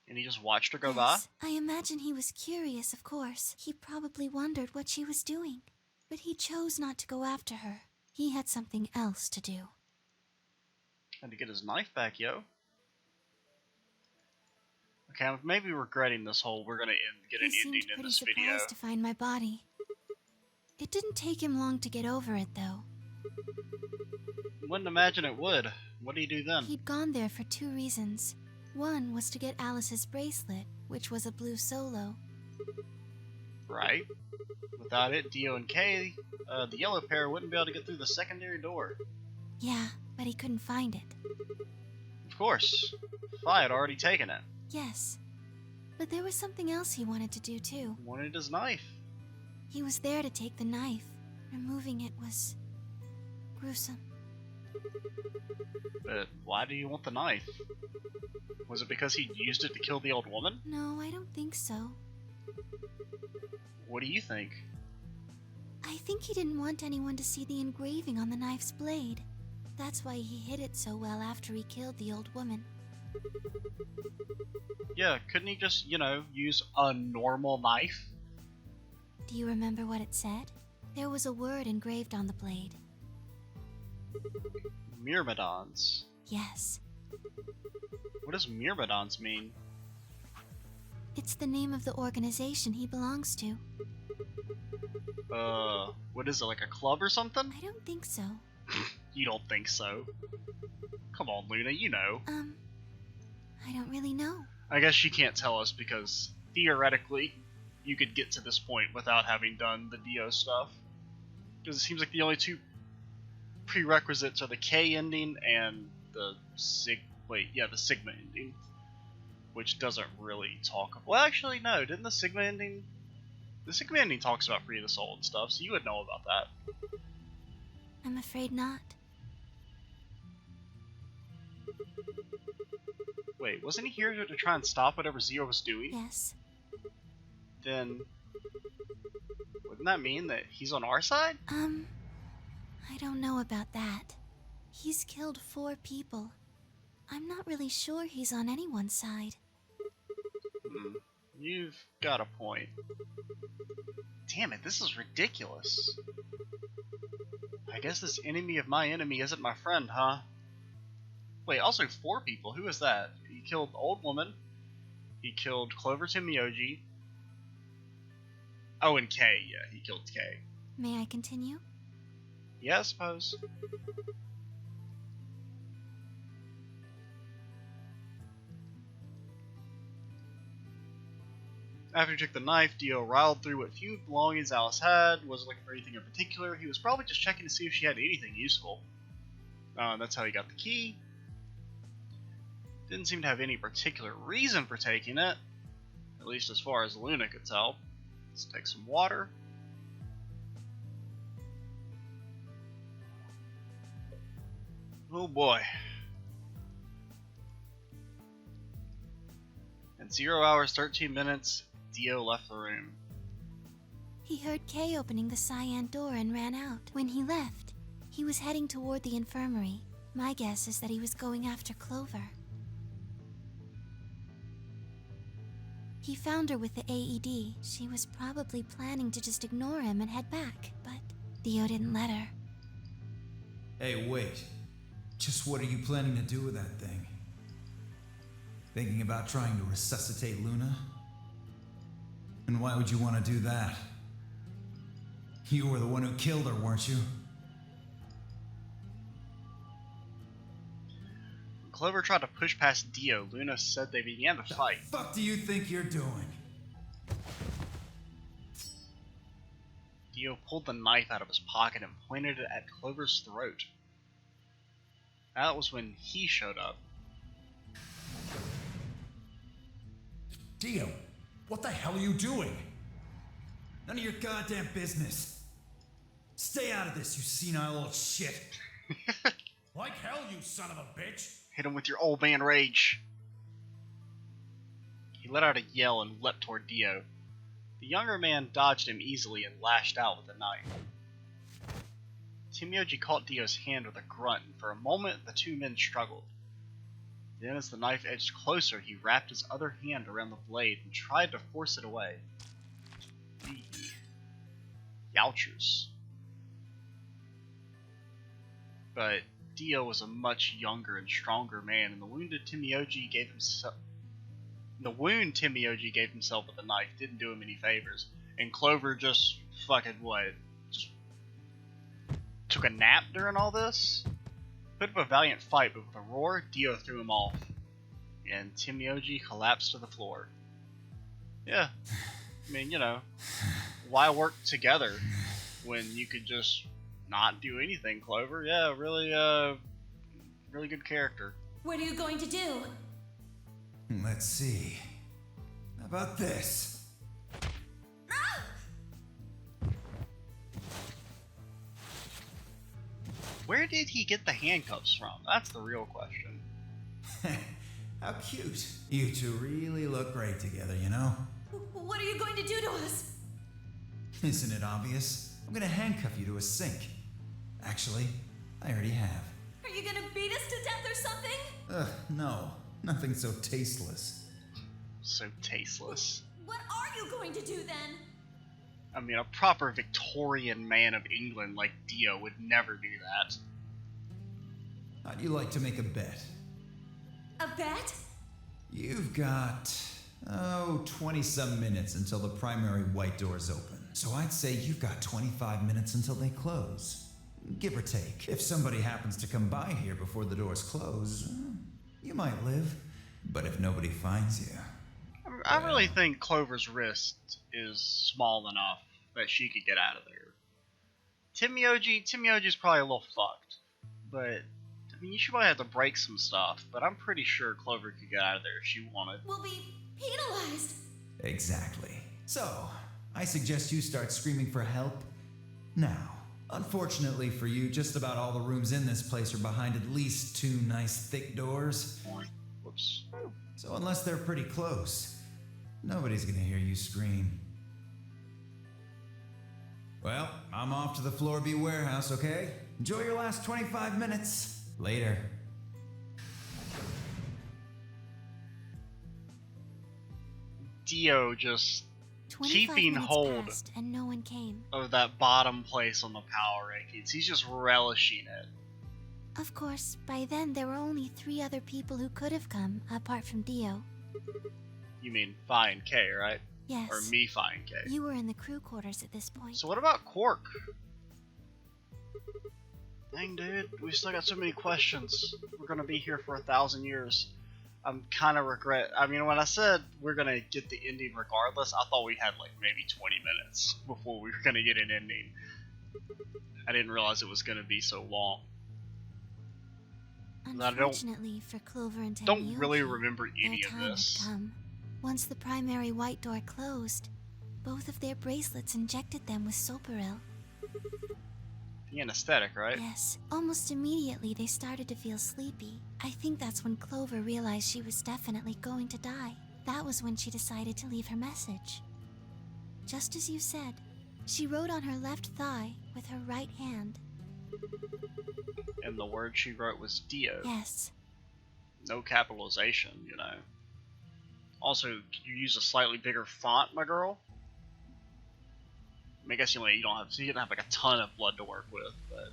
S1: And he just watched her go
S4: Yes,
S1: by?
S4: I imagine he was curious, of course. He probably wondered what she was doing. But he chose not to go after her. He had something else to do.
S1: Had to get his knife back, yo. Okay, I'm maybe regretting this whole we're gonna get an
S4: He seemed
S1: ending in
S4: pretty
S1: this video.
S4: surprised to find my body. It didn't take him long to get over it, though.
S1: Wouldn't imagine it would. What did he do then?
S4: He'd gone there for 2 reasons. One was to get Alice's bracelet, which was a blue solo.
S1: Right. Without it, Dio and Kay, the yellow pair, wouldn't be able to get through the secondary door.
S4: Yeah, but he couldn't find it.
S1: Of course. Fi had already taken it.
S4: Yes. But there was something else he wanted to do, too.
S1: Wanted his knife.
S4: He was there to take the knife. Removing it was gruesome.
S1: But why do you want the knife? Was it because he used it to kill the old woman?
S4: No, I don't think so.
S1: What do you think?
S4: I think he didn't want anyone to see the engraving on the knife's blade. That's why he hid it so well after he killed the old woman.
S1: Yeah, couldn't he just, use a normal knife?
S4: Do you remember what it said? There was a word engraved on the blade.
S1: Myrmidons.
S4: Yes.
S1: What does Myrmidons mean?
S4: It's the name of the organization he belongs to.
S1: What is it, like a club or something?
S4: I don't think so.
S1: You don't think so? Come on, Luna, you know.
S4: I don't really know.
S1: I guess she can't tell us because, theoretically, you could get to this point without having done the Dio stuff. Because it seems like the only two prerequisites are the K ending and the Sigma ending. Which doesn't really talk about... Well, actually, no. Didn't the Sigma ending... The Sigma ending talks about freeing the soul and stuff, so you would know about that.
S4: I'm afraid not.
S1: Wait, wasn't he here to try and stop whatever Zero was doing?
S4: Yes.
S1: Then... wouldn't that mean that he's on our side?
S4: I don't know about that. He's killed 4 people. I'm not really sure he's on anyone's side.
S1: You've got a point. Damn it, this is ridiculous. I guess this enemy of my enemy isn't my friend, huh? Wait, also 4 people. Who is that? He killed the old woman. He killed Clover Timioji. Oh, and K. Yeah, he killed K.
S4: May I continue?
S1: Yeah, I suppose. After he took the knife, Dio riled through what few belongings Alice had, wasn't looking for anything in particular. He was probably just checking to see if she had anything useful. That's how he got the key. Didn't seem to have any particular reason for taking it, at least as far as Luna could tell. Let's take some water. Oh boy. At 0 hours 13 minutes, Dio left the room.
S4: He heard Kay opening the cyan door and ran out. When he left, he was heading toward the infirmary. My guess is that he was going after Clover. He found her with the AED. She was probably planning to just ignore him and head back, but Dio didn't let her.
S5: Hey, wait. Just what are you planning to do with that thing? Thinking about trying to resuscitate Luna? And why would you want to do that? You were the one who killed her, weren't you?
S1: When Clover tried to push past Dio, Luna said they began to fight.
S5: The fuck do you think you're doing?
S1: Dio pulled the knife out of his pocket and pointed it at Clover's throat. That was when he showed up.
S5: Dio, what the hell are you doing? None of your goddamn business. Stay out of this, you senile old shit.
S7: Like hell, you son of a bitch!
S1: Hit him with your old man rage. He let out a yell and leapt toward Dio. The younger man dodged him easily and lashed out with a knife. Timioji caught Dio's hand with a grunt, and for a moment the two men struggled. Then as the knife edged closer, he wrapped his other hand around the blade and tried to force it away. Youchers. But Dio was a much younger and stronger man, and the wound Timioji gave himself with the knife didn't do him any favors. And Clover just fucking just took a nap during all this? Put up a valiant fight, but with a roar, Dio threw him off. And Timioji collapsed to the floor. Yeah. I mean, why work together when you could just not do anything, Clover? Yeah, really good character.
S6: What are you going to do?
S5: Let's see. How about this?
S1: Where did he get the handcuffs from? That's the real question.
S5: How cute. You two really look great together, you know?
S6: What are you going to do to us?
S5: Isn't it obvious? I'm gonna handcuff you to a sink. Actually, I already have.
S6: Are you gonna beat us to death or something?
S5: Ugh, no. Nothing so tasteless.
S1: So tasteless.
S6: What are you going to do then?
S1: I mean, a proper Victorian man of England like Dio would never do that.
S5: How'd you like to make a bet?
S6: A bet?
S5: You've got, 20-some minutes until the primary white doors open. So I'd say you've got 25 minutes until they close. Give or take. If somebody happens to come by here before the doors close, you might live. But if nobody finds you...
S1: I really think Clover's wrist is small enough that she could get out of there. Timioji's probably a little fucked. But, I mean, she might have to break some stuff. But I'm pretty sure Clover could get out of there if she wanted.
S6: We'll be penalized.
S5: Exactly. So, I suggest you start screaming for help now. Unfortunately for you, just about all the rooms in this place are behind at least 2 nice thick doors.
S1: Whoops.
S5: So unless they're pretty close, nobody's gonna hear you scream. Well, I'm off to the Floor B warehouse, okay? Enjoy your last 25 minutes. Later.
S1: Dio just
S4: 25
S1: keeping
S4: minutes
S1: hold
S4: passed and no one came.
S1: of that bottom place on the power rankings. He's just relishing it.
S4: Of course, by then there were only 3 other people who could have come, apart from Dio.
S1: You mean Phi and K, right?
S4: Yes.
S1: Or me, Phi and K.
S4: You were in the crew quarters at this point.
S1: So what about Quark? Dang, dude, we still got so many questions. We're gonna be here for 1,000 years. I'm kind of regret. I mean, when I said we're gonna get the ending regardless, I thought we had like maybe 20 minutes before we were gonna get an ending. I didn't realize it was gonna be so long.
S4: Unfortunately for Clover and
S1: Don't really
S4: Tenryuki,
S1: remember any
S4: their
S1: of
S4: time
S1: this.
S4: had come. Once the primary white door closed, both of their bracelets injected them with Soparil.
S1: The anesthetic, right?
S4: Yes, almost immediately they started to feel sleepy. I think that's when Clover realized she was definitely going to die. That was when she decided to leave her message. Just as you said, she wrote on her left thigh with her right hand.
S1: And the word she wrote was Dio.
S4: Yes.
S1: No capitalization, you know. Also, can you use a slightly bigger font, my girl? I mean, I guess you didn't have like a ton of blood to work with, but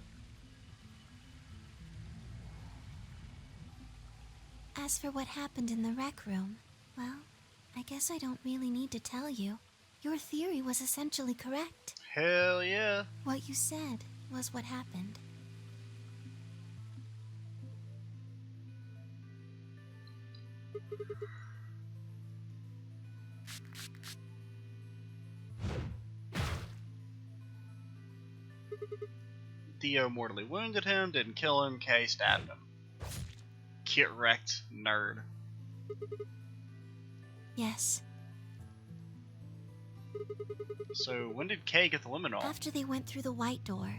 S4: As for what happened in the rec room, well, I guess I don't really need to tell you. Your theory was essentially correct.
S1: hell yeah.
S4: What you said was what happened.
S1: Dio mortally wounded him, didn't kill him, Kay stabbed him. Get wrecked, nerd.
S4: Yes.
S1: So when did Kay get the liminal?
S4: After they went through the white door,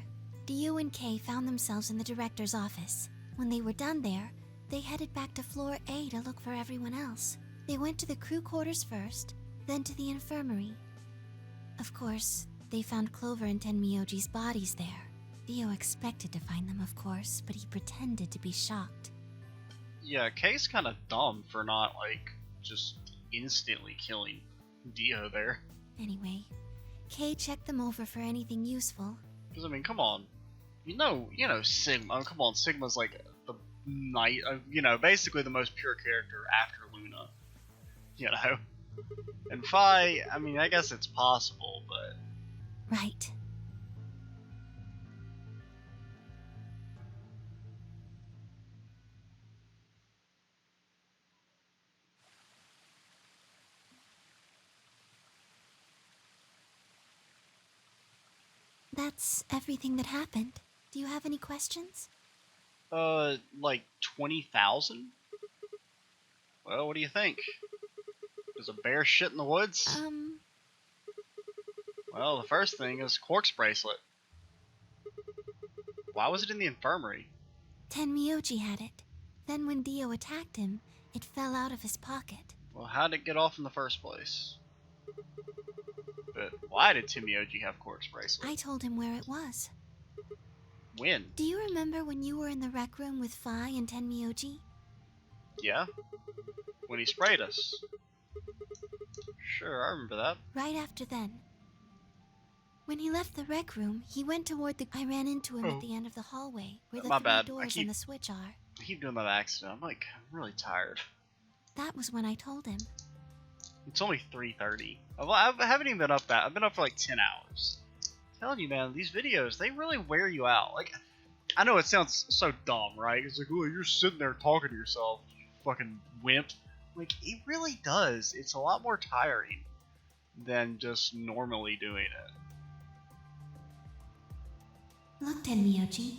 S4: Dio and Kay found themselves in the director's office. When they were done there, they headed back to floor A to look for everyone else. They went to the crew quarters first, then to the infirmary. Of course, they found Clover and Tenmyoji's bodies there. Dio expected to find them, of course, but he pretended to be shocked.
S1: Yeah, Kay's kind of dumb for not, like, just instantly killing Dio there.
S4: Anyway, Kay checked them over for anything useful.
S1: Because, I mean, come on. You know Sigma. Come on, Sigma's like the knight, basically the most pure character after Luna. You know? And Phi, I mean, I guess it's possible, but...
S4: Right. That's everything that happened. Do you have any questions?
S1: Like 20,000? Well, what do you think? Does a bear shit in the woods? Well, the first thing is Quark's bracelet. Why was it in the infirmary?
S4: Tenmyoji had it. Then when Dio attacked him, it fell out of his pocket.
S1: Well, how did it get off in the first place? But why did Timioji have Quark's bracelet?
S4: I told him where it was.
S1: When?
S4: Do you remember when you were in the rec room with Phi and Tenmyoji?
S1: Yeah? When he sprayed us. Sure, I remember that.
S4: Right after then. When he left the rec room, he went toward the... I ran into him at the end of the hallway, where the
S1: My
S4: three
S1: bad.
S4: doors and the switch are.
S1: I keep doing that by accident. I'm really tired.
S4: That was when I told him.
S1: It's only 3:30. I haven't even been up that. I've been up for like 10 hours. I'm telling you, man, these videos, they really wear you out. Like, I know it sounds so dumb, right? It's like, oh, you're sitting there talking to yourself, you fucking wimp. Like, it really does. It's a lot more tiring than just normally doing it.
S4: Look, Tenmyoji.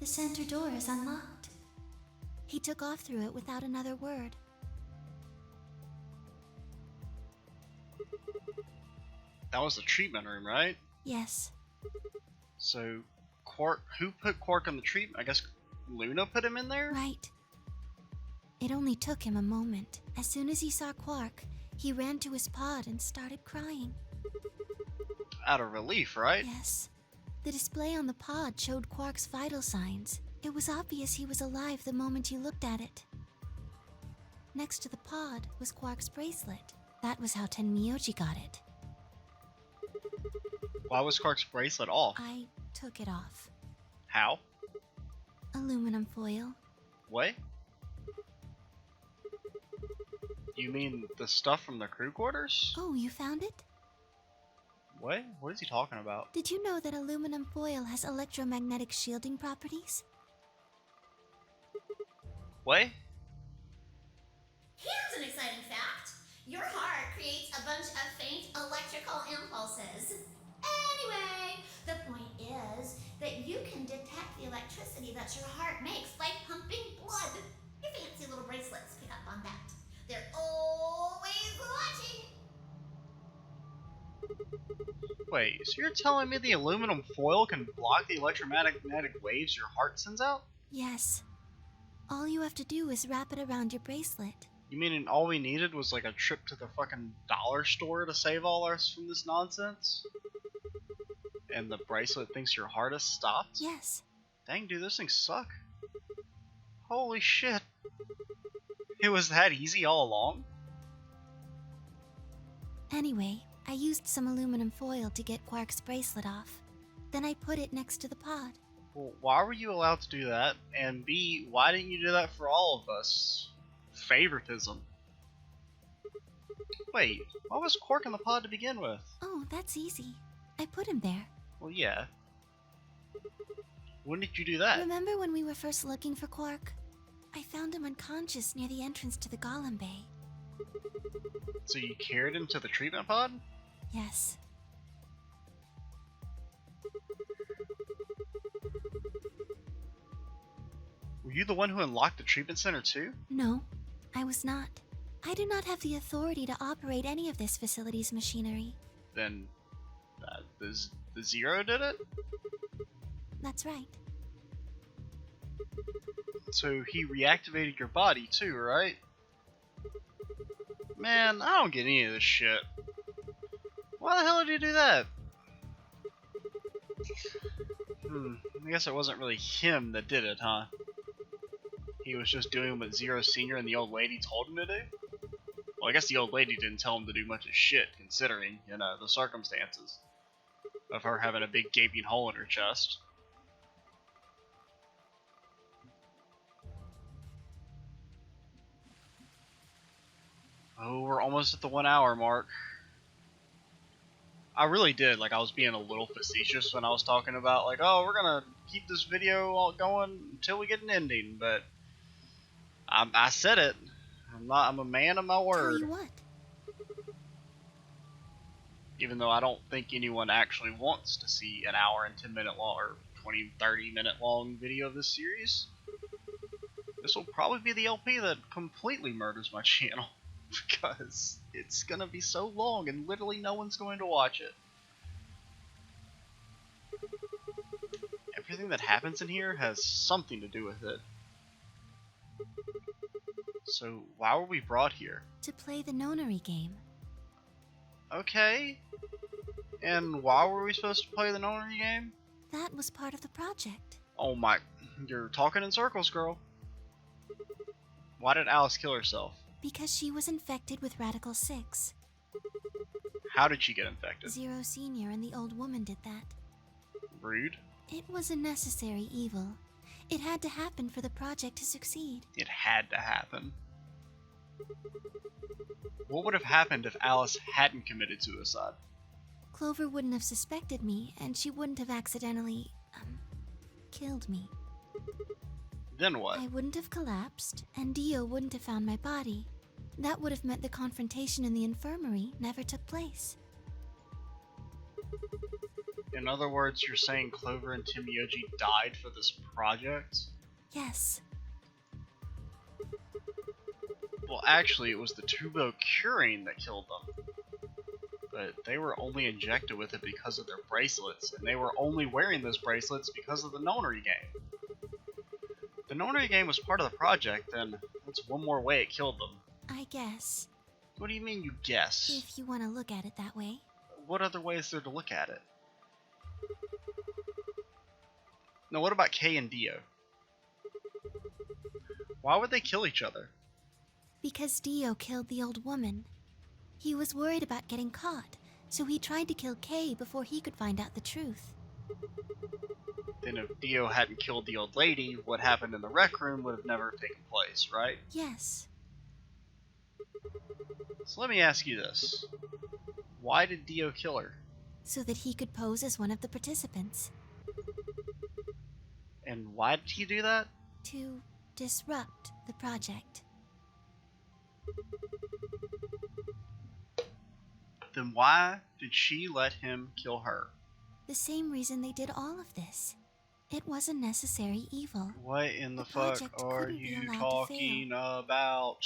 S4: The center door is unlocked. He took off through it without another word.
S1: That was the treatment room, right?
S4: Yes.
S1: So, Quark, who put Quark in the treatment? I guess Luna put him in there?
S4: Right. It only took him a moment. As soon as he saw Quark, he ran to his pod and started crying.
S1: Out of relief, right?
S4: Yes. The display on the pod showed Quark's vital signs. It was obvious he was alive the moment you looked at it. Next to the pod was Quark's bracelet. That was how Tenmyoji got it.
S1: Why was Quark's bracelet off?
S4: I took it off.
S1: How?
S4: Aluminum foil.
S1: What? You mean the stuff from the crew quarters?
S4: Oh, you found it?
S1: What? What is he talking about?
S4: Did you know that aluminum foil has electromagnetic shielding properties?
S1: What?
S6: Here's an exciting fact. Your heart creates a bunch of faint electrical impulses. Anyway, the point is that you can detect the electricity that your heart makes by pumping blood. Your fancy little bracelets pick up on that. They're always watching.
S1: Wait, so you're telling me the aluminum foil can block the electromagnetic waves your heart sends out?
S4: Yes. All you have to do is wrap it around your bracelet.
S1: You mean all we needed was like a trip to the fucking dollar store to save all us from this nonsense? And the bracelet thinks your heart has stopped?
S4: Yes.
S1: Dang, dude, those things suck. Holy shit. It was that easy all along?
S4: Anyway, I used some aluminum foil to get Quark's bracelet off. Then I put it next to the pod.
S1: Well, why were you allowed to do that? And B, why didn't you do that for all of us? Favoritism. Wait, why was Quark in the pod to begin with?
S4: Oh, that's easy. I put him there.
S1: Well, yeah. When did you do that?
S4: Remember when we were first looking for Quark? I found him unconscious near the entrance to the Golem Bay.
S1: So you carried him to the treatment pod?
S4: Yes.
S1: Were you the one who unlocked the treatment center too?
S4: No, I was not. I do not have the authority to operate any of this facility's machinery.
S1: Then, the Zero did it?
S4: That's right.
S1: So he reactivated your body too, right? Man, I don't get any of this shit. Why the hell did you do that? I guess it wasn't really him that did it, huh? He was just doing what Zero Senior and the old lady told him to do? Well, I guess the old lady didn't tell him to do much of shit, considering, you know, the circumstances of her having a big gaping hole in her chest. Oh, we're almost at the 1 hour mark. I really did, like, I was being a little facetious when I was talking about, like, oh, we're gonna keep this video all going until we get an ending, but I said it. I'm a man of my
S4: Tell
S1: word.
S4: you what.
S1: Even though I don't think anyone actually wants to see an hour and 10-minute long or 20-30-minute long video of this series. This will probably be the LP that completely murders my channel. Because it's gonna be so long and literally no one's going to watch it. And everything that happens in here has something to do with it. So why were we brought here?
S4: To play the nonary game.
S1: Okay. And why were we supposed to play the nonary game?
S4: That was part of the project.
S1: Oh my, you're talking in circles, girl. Why did Alice kill herself?
S4: Because she was infected with Radical 6.
S1: How did she get infected?
S4: Zero Senior and the old woman did that.
S1: Rude.
S4: It was a necessary evil. It had to happen for the project to succeed.
S1: It had to happen. What would have happened if Alice hadn't committed suicide?
S4: Clover wouldn't have suspected me, and she wouldn't have accidentally, killed me.
S1: Then what?
S4: I wouldn't have collapsed, and Dio wouldn't have found my body. That would have meant the confrontation in the infirmary never took place.
S1: In other words, you're saying Clover and Timioji died for this project?
S4: Yes.
S1: Well, actually, it was the tubocurine that killed them. But they were only injected with it because of their bracelets, and they were only wearing those bracelets because of the nonary game. If the nonary game was part of the project, then that's one more way it killed them.
S4: I guess.
S1: What do you mean you guess?
S4: If you want to look at it that way.
S1: What other way is there to look at it? No, what about Kay and Dio? Why would they kill each other?
S4: Because Dio killed the old woman. He was worried about getting caught, so he tried to kill Kay before he could find out the truth.
S1: Then if Dio hadn't killed the old lady, what happened in the rec room would have never taken place, right?
S4: Yes.
S1: So let me ask you this. Why did Dio kill her?
S4: So that he could pose as one of the participants.
S1: And why did he do that?
S4: To disrupt the project.
S1: Then why did she let him kill her?
S4: The same reason they did all of this. It was a necessary evil.
S1: What in the
S4: The
S1: fuck
S4: project
S1: are
S4: couldn't be
S1: you
S4: allowed to
S1: talking about?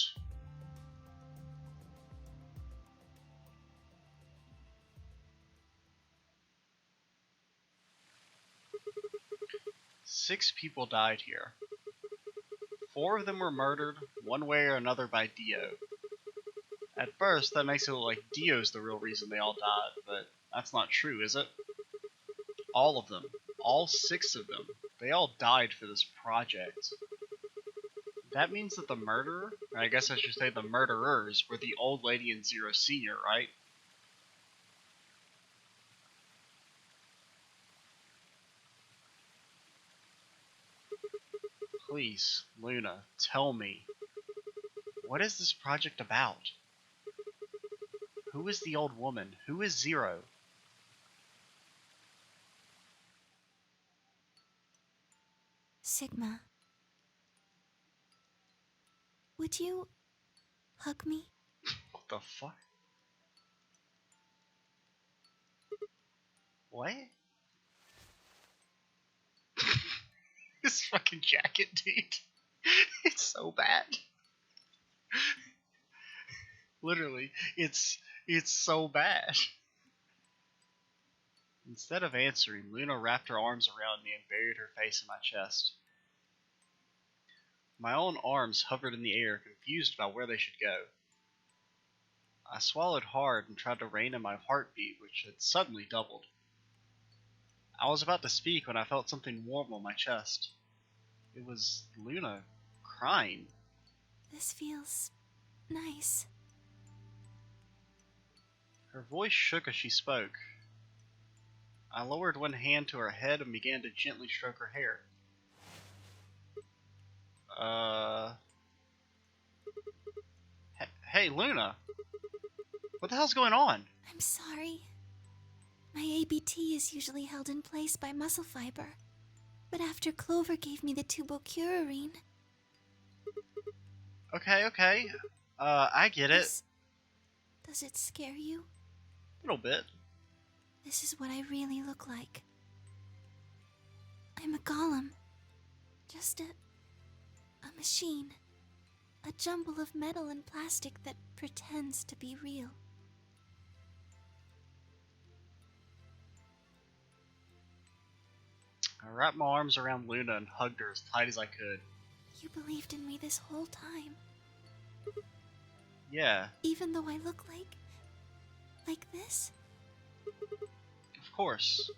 S1: Six people died here. 4 of them were murdered, one way or another by Dio. At first, that makes it look like Dio's the real reason they all died, but that's not true, is it? All of them, all 6 of them, they all died for this project. That means that the murderer, or I guess I should say the murderers, were the old lady and Zero Senior, right? Please, Luna, tell me. What is this project about? Who is the old woman? Who is Zero?
S4: Sigma. Would you hug me?
S1: What the fuck? What? This fucking jacket, dude. It's so bad. Literally, it's so bad. Instead of answering, Luna wrapped her arms around me and buried her face in my chest. My own arms hovered in the air, confused about where they should go. I swallowed hard and tried to rein in my heartbeat, which had suddenly doubled. I was about to speak when I felt something warm on my chest. It was Luna crying.
S4: This feels nice.
S1: Her voice shook as she spoke. I lowered one hand to her head and began to gently stroke her hair. Hey, Luna! What the hell's going on?
S4: I'm sorry. My ABT is usually held in place by muscle fiber. But after Clover gave me the tubocurine...
S1: Okay. I get it.
S4: Does it scare you?
S1: A little bit.
S4: This is what I really look like. I'm a golem. Just a machine. A jumble of metal and plastic that pretends to be real.
S1: I wrapped my arms around Luna and hugged her as tight as I could.
S4: You believed in me this whole time,
S1: Yeah,
S4: even though I look like this?
S1: of course.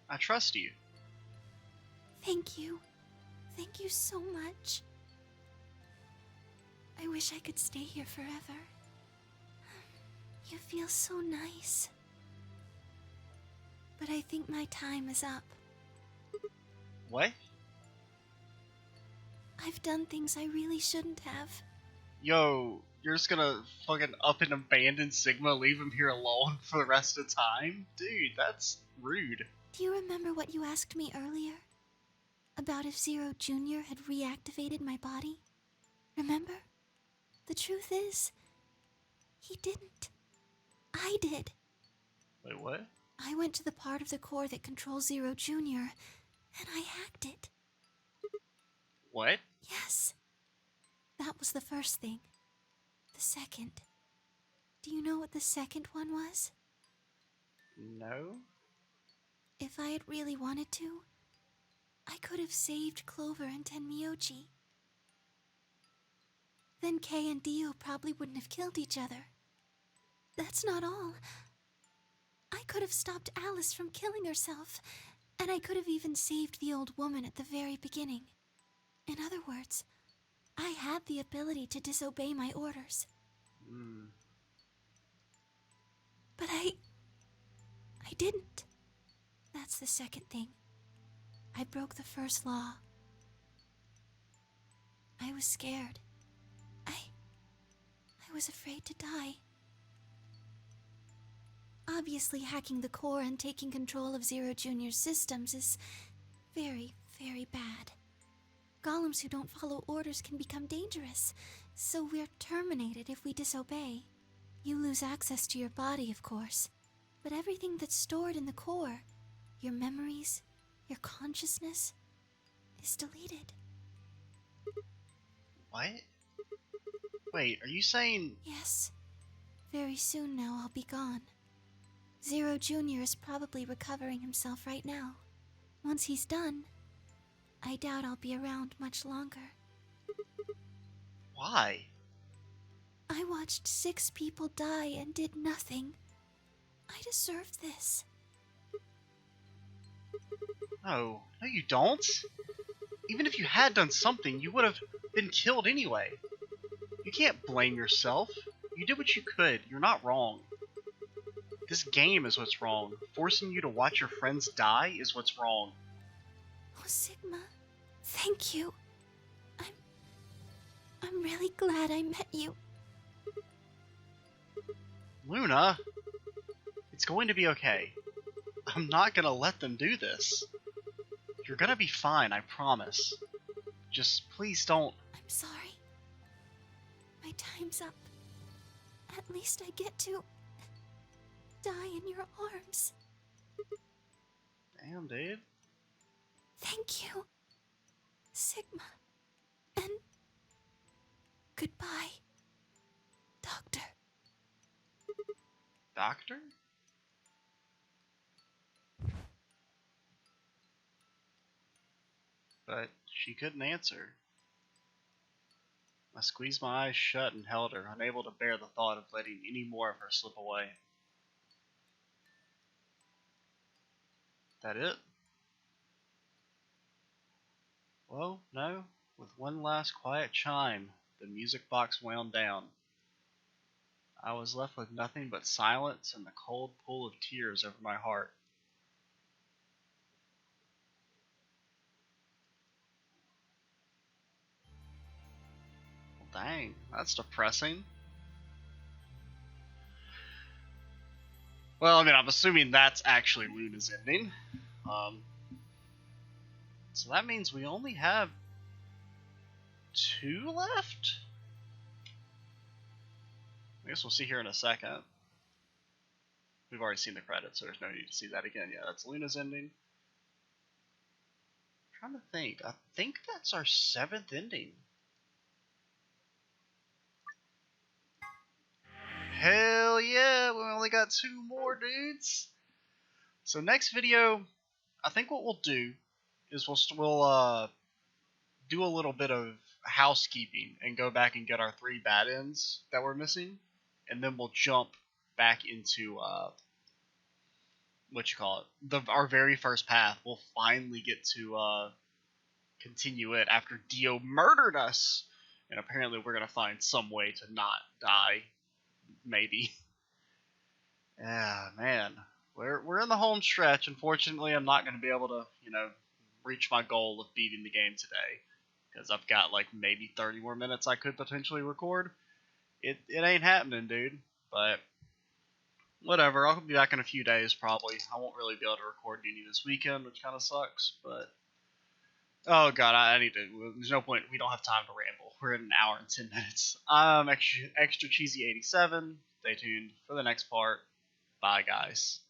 S1: I trust you.
S4: Thank you. Thank you so much. I wish I could stay here forever. You feel so nice. But I think my time is up.
S1: What?
S4: I've done things I really shouldn't have.
S1: Yo, you're just gonna fucking up and abandon Sigma, leave him here alone for the rest of the time? Dude, that's rude.
S4: Do you remember what you asked me earlier? About if Zero Jr. had reactivated my body? Remember? The truth is, he didn't. I did.
S1: Wait, what?
S4: I went to the part of the core that controls Zero Jr., and I hacked it.
S1: What?
S4: Yes. That was the first thing. The second. Do you know what the second one was?
S1: No?
S4: If I had really wanted to, I could have saved Clover and Tenmyoji. Then Kay and Dio probably wouldn't have killed each other. That's not all. I could have stopped Alice from killing herself, and I could have even saved the old woman at the very beginning. In other words, I had the ability to disobey my orders. But I didn't. That's the second thing. I broke the first law. I was scared. I was afraid to die. Obviously, hacking the core and taking control of Zero Jr.'s systems is very, very bad. Golems who don't follow orders can become dangerous, so we're terminated if we disobey. You lose access to your body, of course, but everything that's stored in the core, your memories, your consciousness, is deleted.
S1: What? Wait, are you saying...
S4: Yes. Very soon now I'll be gone. Zero Jr. is probably recovering himself right now. Once he's done, I doubt I'll be around much longer.
S1: Why?
S4: I watched 6 people die and did nothing. I deserve this.
S1: No, you don't. Even if you had done something, you would have been killed anyway. You can't blame yourself. You did what you could. You're not wrong. This game is what's wrong. Forcing you to watch your friends die is what's wrong.
S4: Oh, Sigma, thank you. I'm really glad I met you.
S1: Luna, it's going to be okay. I'm not gonna let them do this. You're gonna be fine, I promise. Just please don't...
S4: I'm sorry. My time's up. At least I get to die in your arms.
S1: Damn, dude.
S4: Thank you, Sigma. And goodbye, Doctor.
S1: Doctor? But she couldn't answer. I squeezed my eyes shut and held her, unable to bear the thought of letting any more of her slip away. That it? Well, no. With one last quiet chime, the music box wound down. I was left with nothing but silence and the cold pool of tears over my heart. Well, dang, that's depressing. Well, I mean, I'm assuming that's actually Luna's ending. So that means we only have 2 left? I guess we'll see here in a second. We've already seen the credits, so there's no need to see that again. Yeah, that's Luna's ending. I'm trying to think. I think that's our 7th ending. Hell yeah, we only got 2 more, dudes. So next video, I think what we'll do is we'll do a little bit of housekeeping and go back and get our 3 bad ends that we're missing, and then we'll jump back into what you call it, our very first path. We'll finally get to continue it after Dio murdered us, and apparently we're gonna find some way to not die, maybe. Yeah, man, we're in the home stretch. Unfortunately, I'm not gonna be able to, reach my goal of beating the game today because I've got like maybe 30 more minutes I could potentially record. It ain't happening, dude. But whatever, I'll be back in a few days probably. I won't really be able to record any this weekend, which kind of sucks. But oh god, I need to. There's no point. We don't have time to ramble. We're at an hour and 10 minutes. Extra cheesy 87. Stay tuned for the next part. Bye, guys.